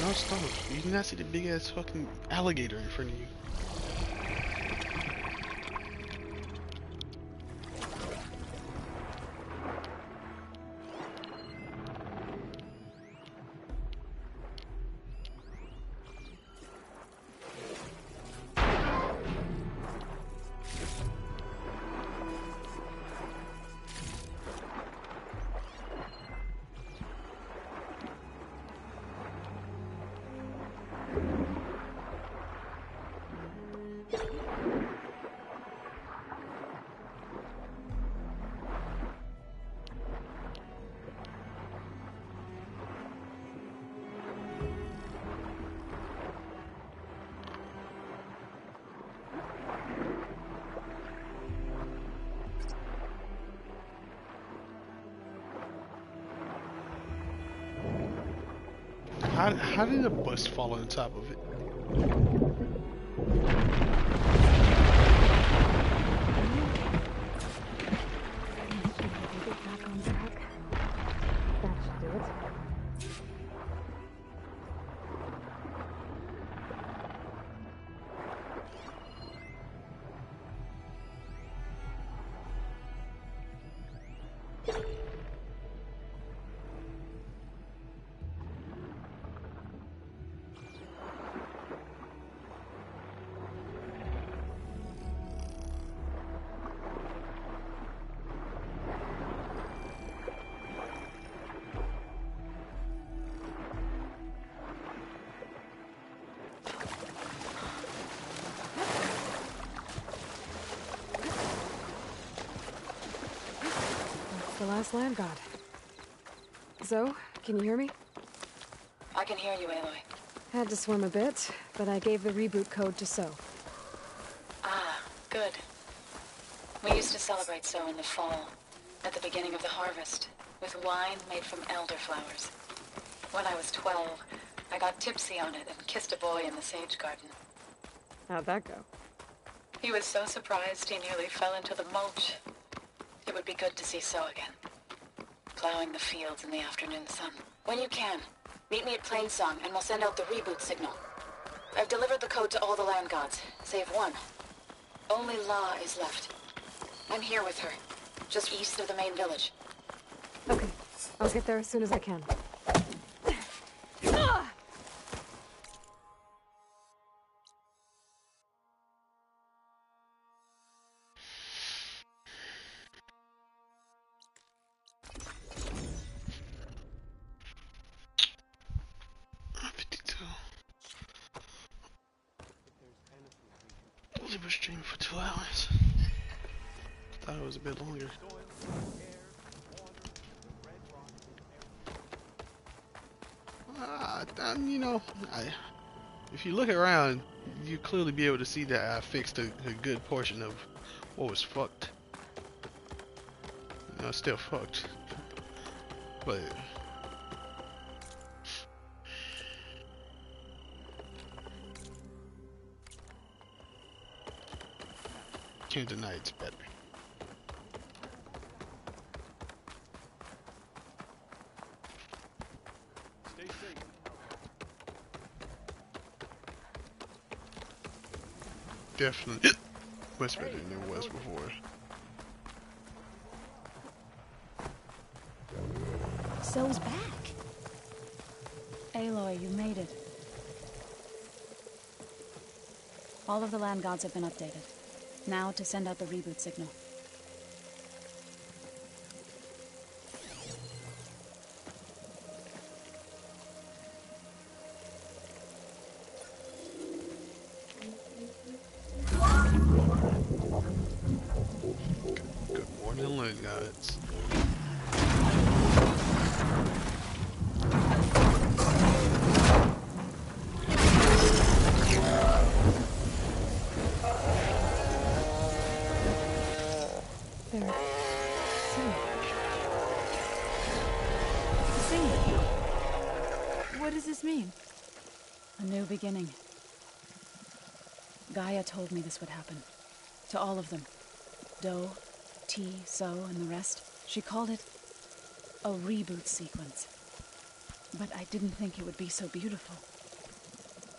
Speaker 1: No, stop. You do not see the big ass fucking alligator in front of you. How did the bus fall on top of it?
Speaker 6: The last land god. Zoe, can you hear me?
Speaker 4: I can hear you, Aloy.
Speaker 6: Had to swim a bit, but I gave the reboot code to So.
Speaker 4: Ah, good. We used to celebrate So in the fall, at the beginning of the harvest, with wine made from elderflowers. When I was 12, I got tipsy on it and kissed a boy in the sage garden.
Speaker 6: How'd that go?
Speaker 4: He was so surprised he nearly fell into the mulch. It would be good to see So again. Plowing the fields in the afternoon sun. When you can, meet me at Plainsong and we'll send out the reboot signal. I've delivered the code to all the land gods, save one. Only La is left. I'm here with her, just east of the main village.
Speaker 6: Okay, I'll get there as soon as I can.
Speaker 1: Liver stream for 2 hours. Thought it was a bit longer. You know, if you look around, you clearly be able to see that I fixed a good portion of what was fucked. You know, still fucked, but can't deny it's better.
Speaker 3: Stay safe.
Speaker 1: Definitely much better than it was before.
Speaker 4: So's back. Aloy, you made it. All of the land gods have been updated. Now to send out the reboot signal.
Speaker 1: Good morning, land gods.
Speaker 4: What does this mean? A new beginning. Gaia told me this would happen. To all of them. Do, T, So, and the rest. She called it a reboot sequence. But I didn't think it would be so beautiful.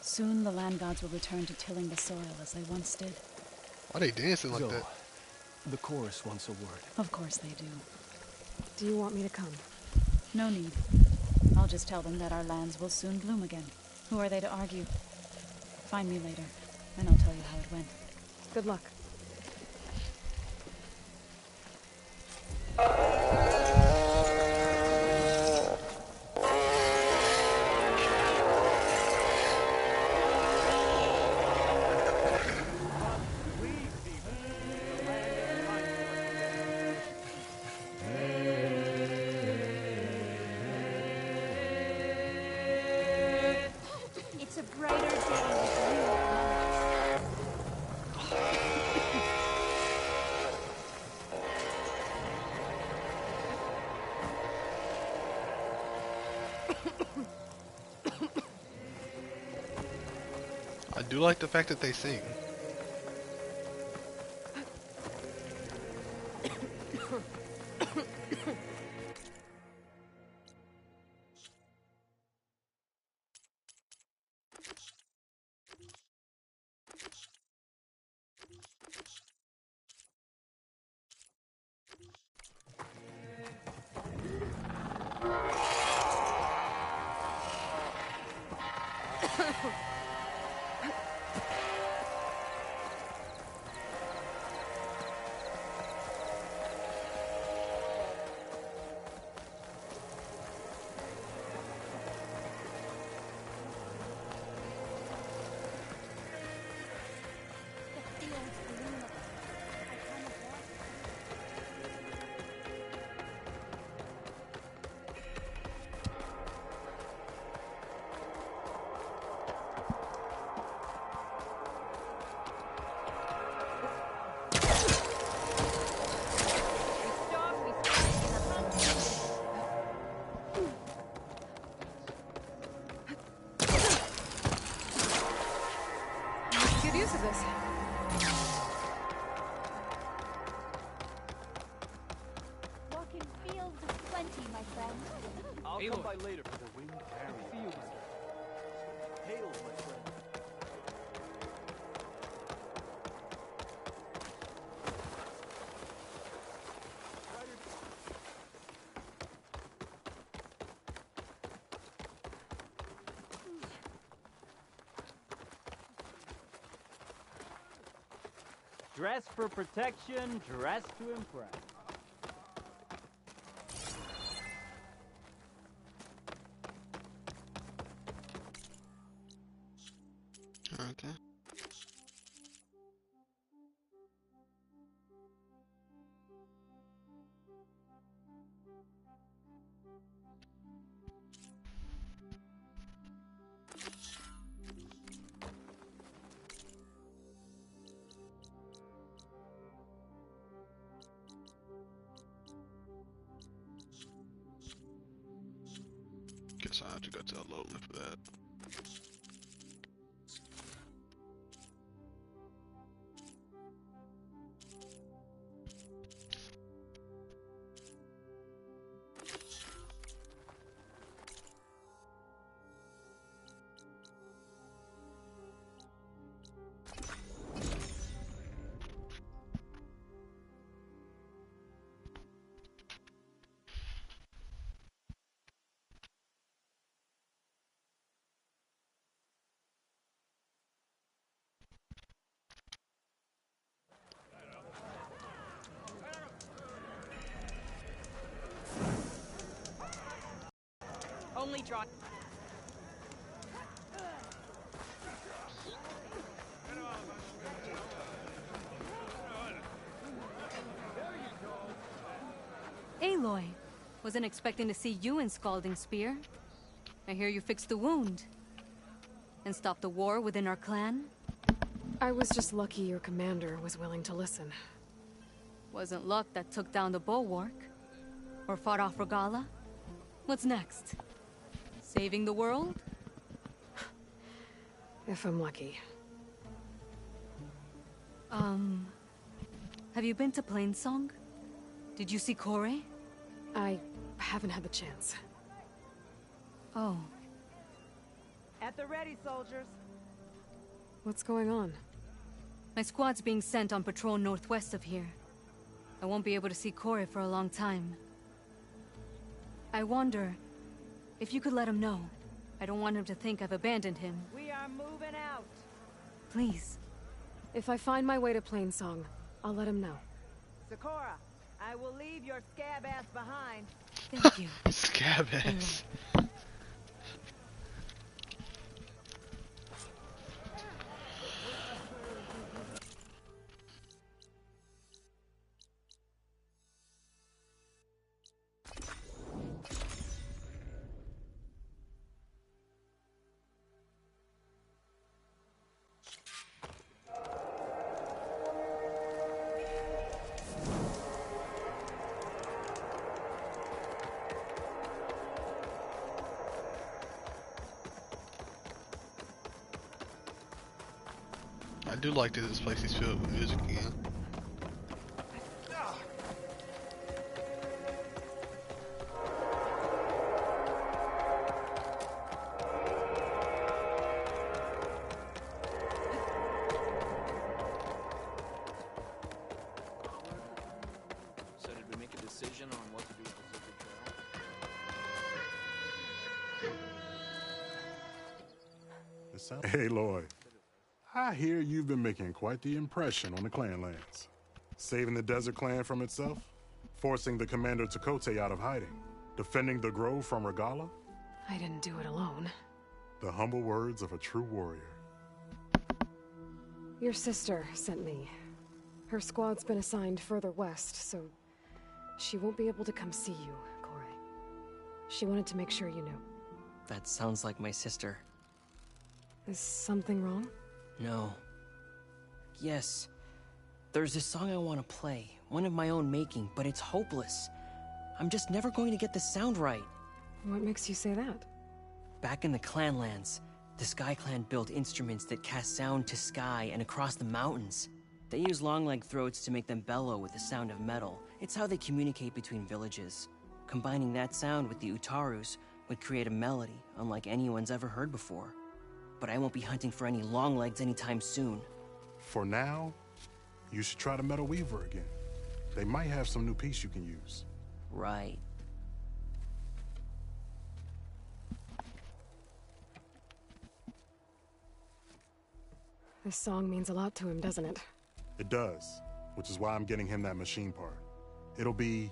Speaker 4: Soon the land gods will return to tilling the soil as they once did.
Speaker 1: Why are they dancing like that?
Speaker 10: The chorus wants a word.
Speaker 4: Of course they do.
Speaker 6: Do you want me to come?
Speaker 4: No need. I'll just tell them that our lands will soon bloom again. Who are they to argue? Find me later, and I'll tell you how it went.
Speaker 6: Good luck.
Speaker 11: It's a brighter day with you.
Speaker 1: I do like the fact that they sing.
Speaker 6: Good use of this.
Speaker 11: Walk in fields of plenty, my friend.
Speaker 14: I'll come by later for the wind carry. See you, mister. Hail, my friend. Dress for protection, dress to impress.
Speaker 1: Okay. Guess I have to go to the loading for that.
Speaker 13: Only draw.
Speaker 15: Aloy, wasn't expecting to see you in Scalding Spear. I hear you fixed the wound. And stopped the war within our clan?
Speaker 6: I was just lucky your commander was willing to listen.
Speaker 15: Wasn't luck that took down the bulwark? Or fought off Regala? What's next? Saving the world?
Speaker 6: If I'm lucky.
Speaker 15: Have you been to Plainsong? Did you see Kore?
Speaker 6: I haven't had the chance.
Speaker 15: Oh.
Speaker 12: At the ready, soldiers.
Speaker 6: What's going on?
Speaker 15: My squad's being sent on patrol northwest of here. I won't be able to see Kore for a long time. I wonder if you could let him know. I don't want him to think I've abandoned him.
Speaker 12: We are moving out.
Speaker 15: Please.
Speaker 6: If I find my way to Plainsong, I'll let him know.
Speaker 12: Sakura, I will leave your scab ass behind.
Speaker 15: Thank you.
Speaker 1: Scab ass. I do like that this place is filled with music again.
Speaker 14: So did we make a decision on what to do with the Zipper Trail?
Speaker 16: Hey, Lloyd. I hear you've been making quite the impression on the clan lands. Saving the Desert Clan from itself, forcing the Commander Tekote out of hiding, defending the Grove from Regala.
Speaker 6: I didn't do it alone.
Speaker 16: The humble words of a true warrior.
Speaker 6: Your sister sent me. Her squad's been assigned further west, so she won't be able to come see you, Corey. She wanted to make sure you knew.
Speaker 17: That sounds like my sister.
Speaker 6: Is something wrong?
Speaker 17: No. Yes. There's this song I want to play, one of my own making, but it's hopeless. I'm just never going to get the sound right.
Speaker 6: What makes you say that?
Speaker 17: Back in the Clanlands, the Sky Clan built instruments that cast sound to sky and across the mountains. They use long-leg throats to make them bellow with the sound of metal. It's how they communicate between villages. Combining that sound with the Utarus would create a melody unlike anyone's ever heard before. But I won't be hunting for any longlegs anytime soon.
Speaker 16: For now, you should try the Metal Weaver again. They might have some new piece you can use.
Speaker 17: Right.
Speaker 6: This song means a lot to him, doesn't it?
Speaker 16: It does, which is why I'm getting him that machine part. It'll be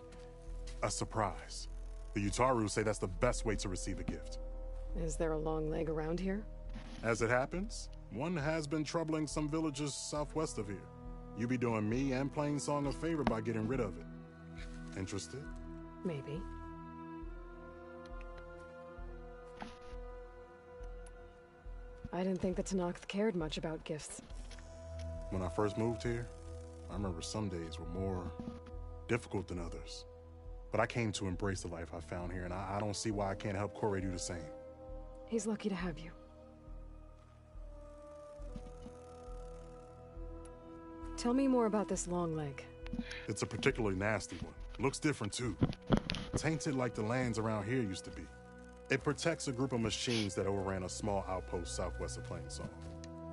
Speaker 16: a surprise. The Utaru say that's the best way to receive a gift.
Speaker 6: Is there a long leg around here?
Speaker 16: As it happens, one has been troubling some villages southwest of here. You be doing me and Plainsong a favor by getting rid of it. Interested?
Speaker 6: Maybe. I didn't think that Tenakth cared much about gifts.
Speaker 16: When I first moved here, I remember some days were more difficult than others. But I came to embrace the life I found here, and I don't see why I can't help Corey do the same.
Speaker 6: He's lucky to have you. Tell me more about this long leg.
Speaker 16: It's a particularly nasty one. Looks different, too. Tainted like the lands around here used to be. It protects a group of machines that overran a small outpost southwest of Plainsong.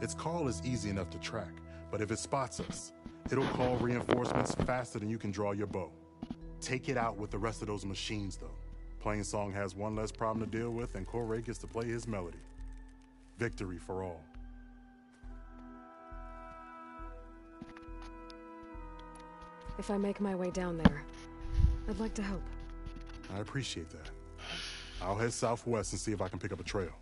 Speaker 16: Its call is easy enough to track, but if it spots us, it'll call reinforcements faster than you can draw your bow. Take it out with the rest of those machines, though. Plainsong has one less problem to deal with, and Corey gets to play his melody. Victory for all.
Speaker 6: If I make my way down there, I'd like to help.
Speaker 16: I appreciate that. I'll head southwest and see if I can pick up a trail.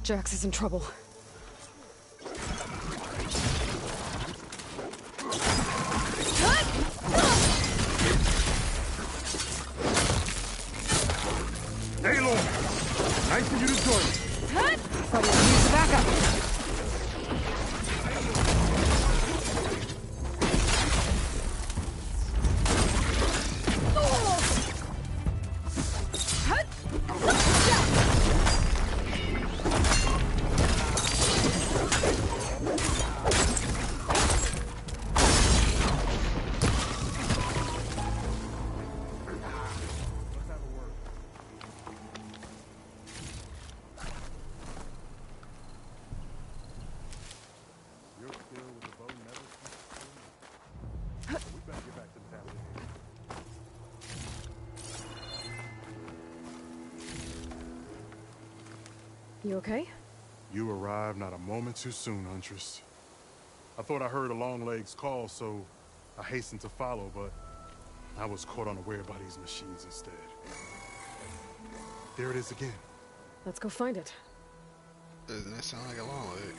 Speaker 6: Jax is in trouble.
Speaker 16: Hey, Lord! Nice for you to join us.
Speaker 6: Buddy, use the backup. You okay?
Speaker 16: You arrived not a moment too soon, Huntress. I thought I heard a Longlegs call, so I hastened to follow, but I was caught unaware by these machines instead. There it is again.
Speaker 6: Let's go find it.
Speaker 1: Doesn't that sound like a long leg?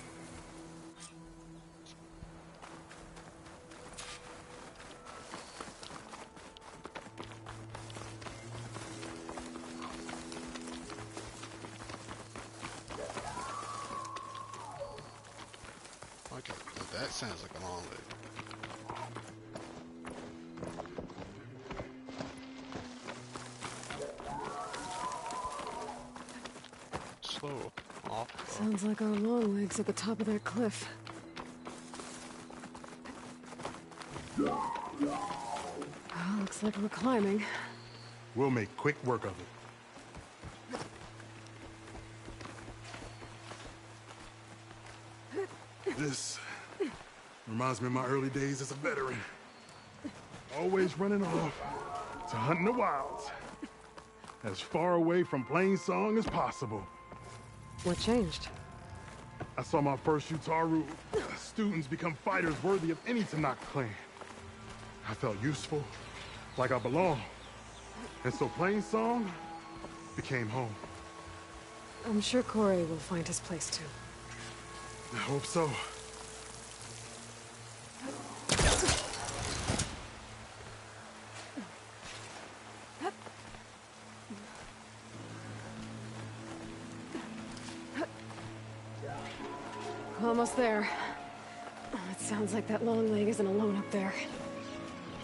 Speaker 1: Okay, that sounds like a long leg. Slow off.
Speaker 6: Sounds like our long legs at the top of that cliff. Well, looks like we're climbing.
Speaker 16: We'll make quick work of it. This reminds me of my early days as a veteran. Always running off to hunt in the wilds. As far away from Plainsong as possible.
Speaker 6: What changed?
Speaker 16: I saw my first Utaru students become fighters worthy of any Tanakh clan. I felt useful, like I belonged. And so Plainsong became home.
Speaker 6: I'm sure Corey will find his place too.
Speaker 16: I hope so.
Speaker 6: Almost there. It sounds like that long leg isn't alone up there.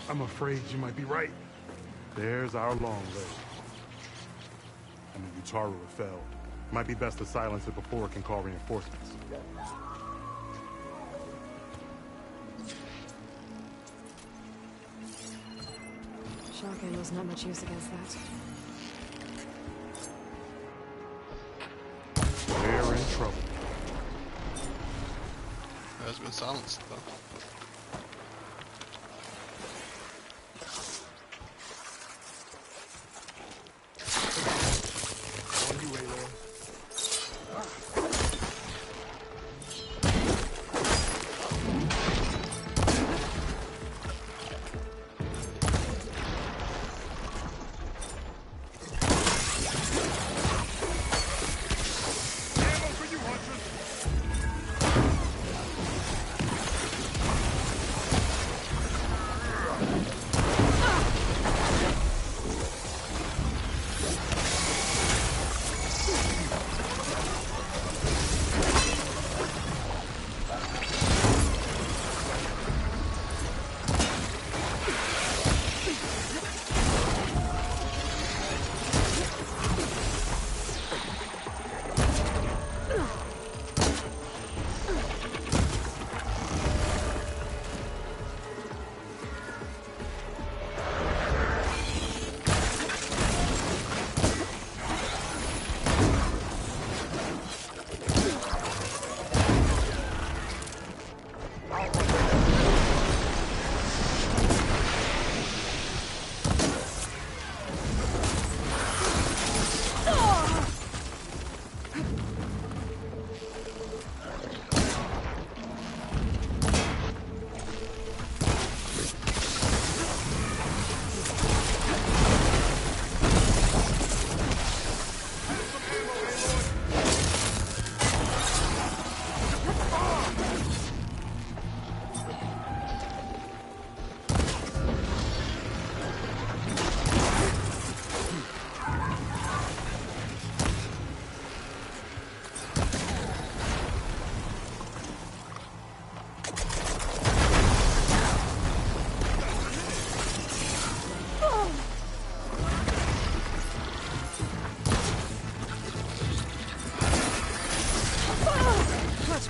Speaker 16: I'm afraid you might be right. There's our long leg. And the Utaru have failed. Might be best to silence it before it can call reinforcements.
Speaker 6: Shock ammo's not much use against that.
Speaker 16: We're in trouble.
Speaker 1: It has been silenced though.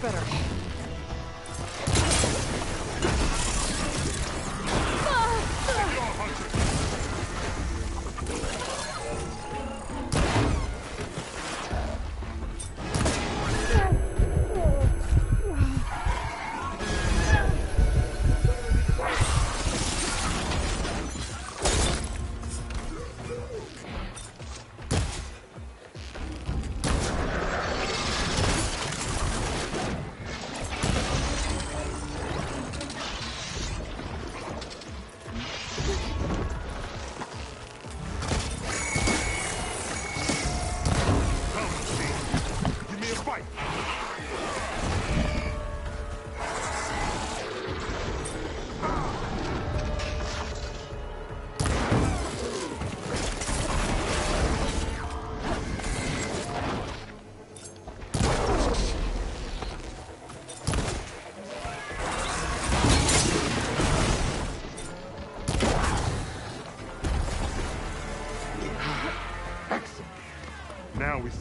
Speaker 6: Better.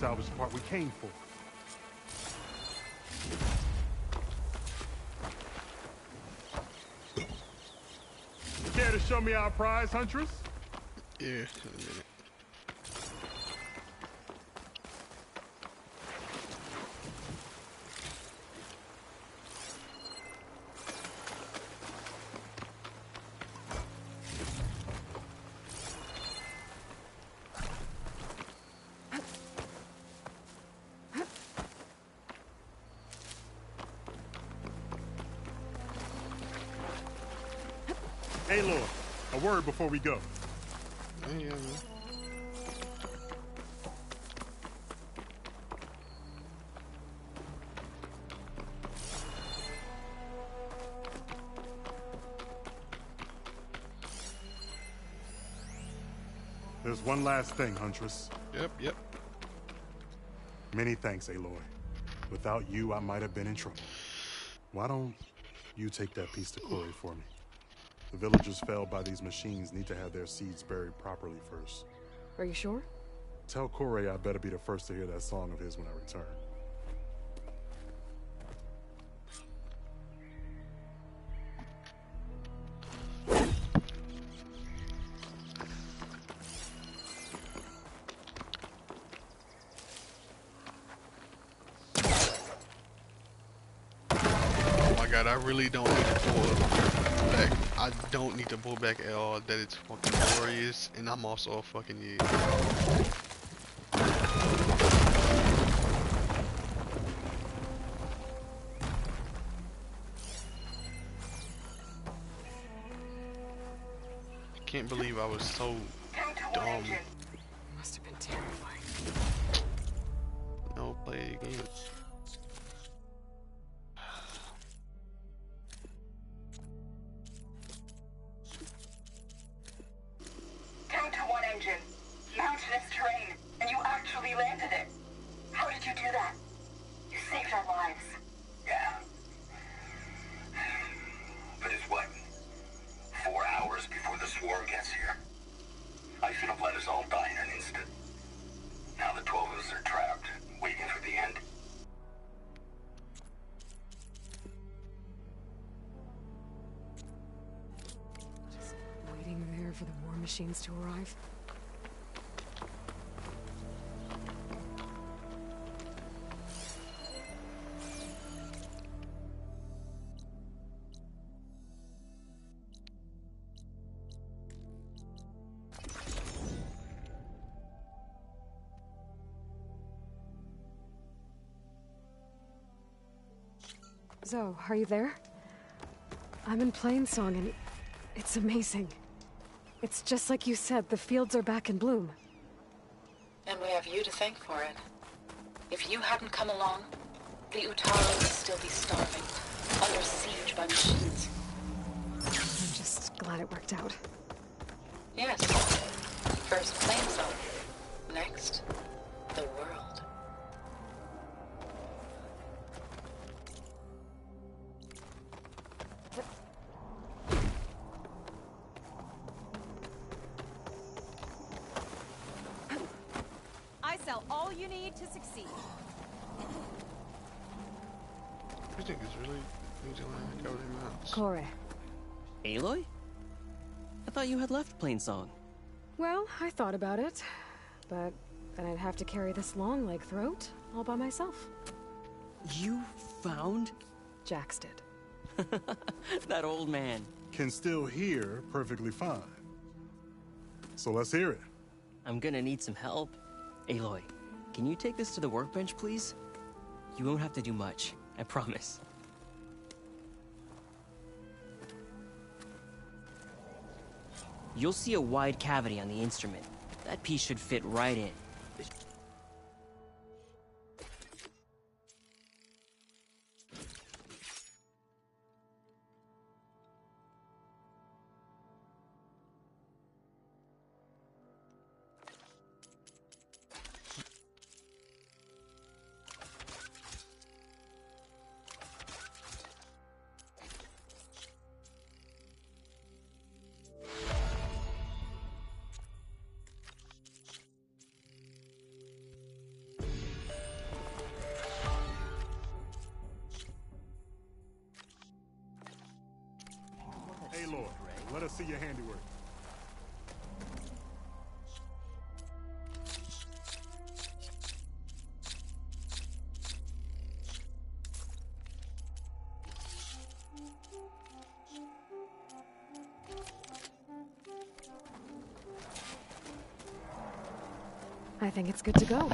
Speaker 16: salvage the part we came for. Care to show me our prize, Huntress?
Speaker 1: Yeah, in a minute.
Speaker 16: Aloy, a word before we go.
Speaker 1: Yeah, man.
Speaker 16: There's one last thing, Huntress.
Speaker 1: Yep.
Speaker 16: Many thanks, Aloy. Without you, I might have been in trouble. Why don't you take that piece to Corey for me? The villagers felled by these machines need to have their seeds buried properly first.
Speaker 6: Are you sure?
Speaker 16: Tell Corey I better be the first to hear that song of his when I return.
Speaker 1: Oh my god, I really don't need to pull back. I don't need to pull back at all. That it's fucking glorious, and I'm also a fucking idiot. I can't believe I was so dumb.
Speaker 6: Must have been terrifying.
Speaker 1: No, play a game.
Speaker 11: Count to one engine. Mountainous terrain, and you actually landed it. How did you do that? You saved our lives.
Speaker 10: Yeah. But it's what? 4 hours before the swarm gets here. I should have let us all die in an instant. Now the 12 of us are trapped, waiting for the end.
Speaker 6: Just waiting there for the war machines to arrive. Zoe, are you there? I'm in Plainsong and it's amazing. It's just like you said, the fields are back in bloom.
Speaker 4: And we have you to thank for it. If you hadn't come along, the Utara would still be starving, under siege by machines.
Speaker 6: I'm just glad it worked out.
Speaker 4: Yes. First Plainsong. Next, the world.
Speaker 18: I sell all you need to succeed.
Speaker 1: I think it's really covered in mountains.
Speaker 6: Corey.
Speaker 17: Aloy? I thought you had left Plainsong.
Speaker 6: Well, I thought about it, but then I'd have to carry this long leg throat all by myself.
Speaker 17: You found?
Speaker 6: Jax did.
Speaker 17: That old man.
Speaker 16: Can still hear perfectly fine. So let's hear it.
Speaker 17: I'm gonna need some help. Aloy, can you take this to the workbench, please? You won't have to do much, I promise. You'll see a wide cavity on the instrument. That piece should fit right in.
Speaker 16: Aloy, let us see your handiwork.
Speaker 6: I think it's good to go.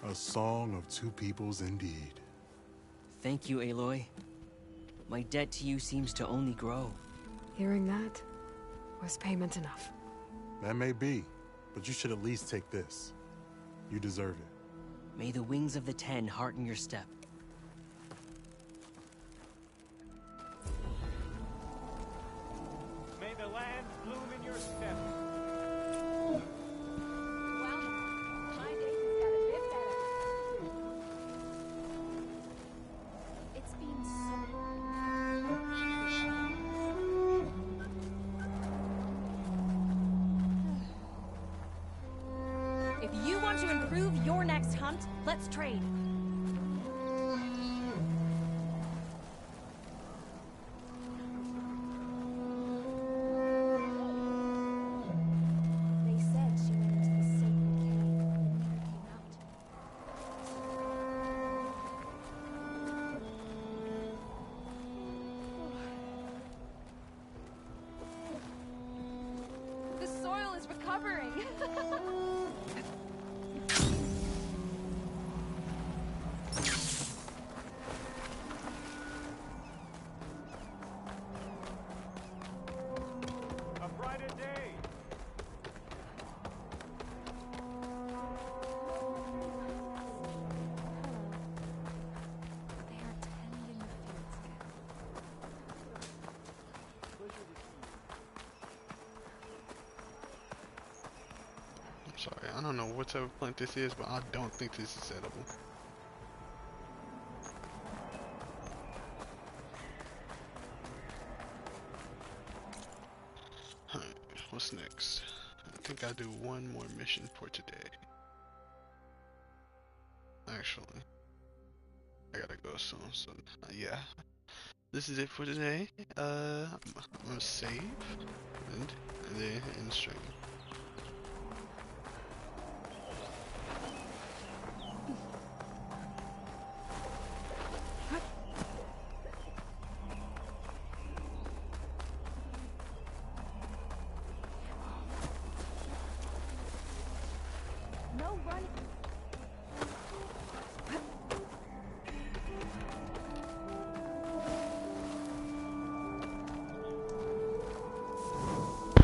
Speaker 16: A song of two peoples indeed.
Speaker 17: Thank you, Aloy. My debt to you seems to only grow.
Speaker 6: Hearing that was payment enough.
Speaker 16: That may be, but you should at least take this. You deserve it.
Speaker 17: May the wings of the Ten hearten your step.
Speaker 14: May the land bloom in your step.
Speaker 18: If you want to improve your next hunt, let's trade. They said she went into the sacred cave and never came out.
Speaker 15: The soil is recovering.
Speaker 14: A brighter day.
Speaker 4: They are tending the fields again.
Speaker 1: I'm sorry, I don't know what type of plant this is, but I don't think this is edible. Alright, what's next? I think I'll do one more mission for today. Actually, I gotta go soon, so yeah. This is it for today. I'm gonna save and then end stream.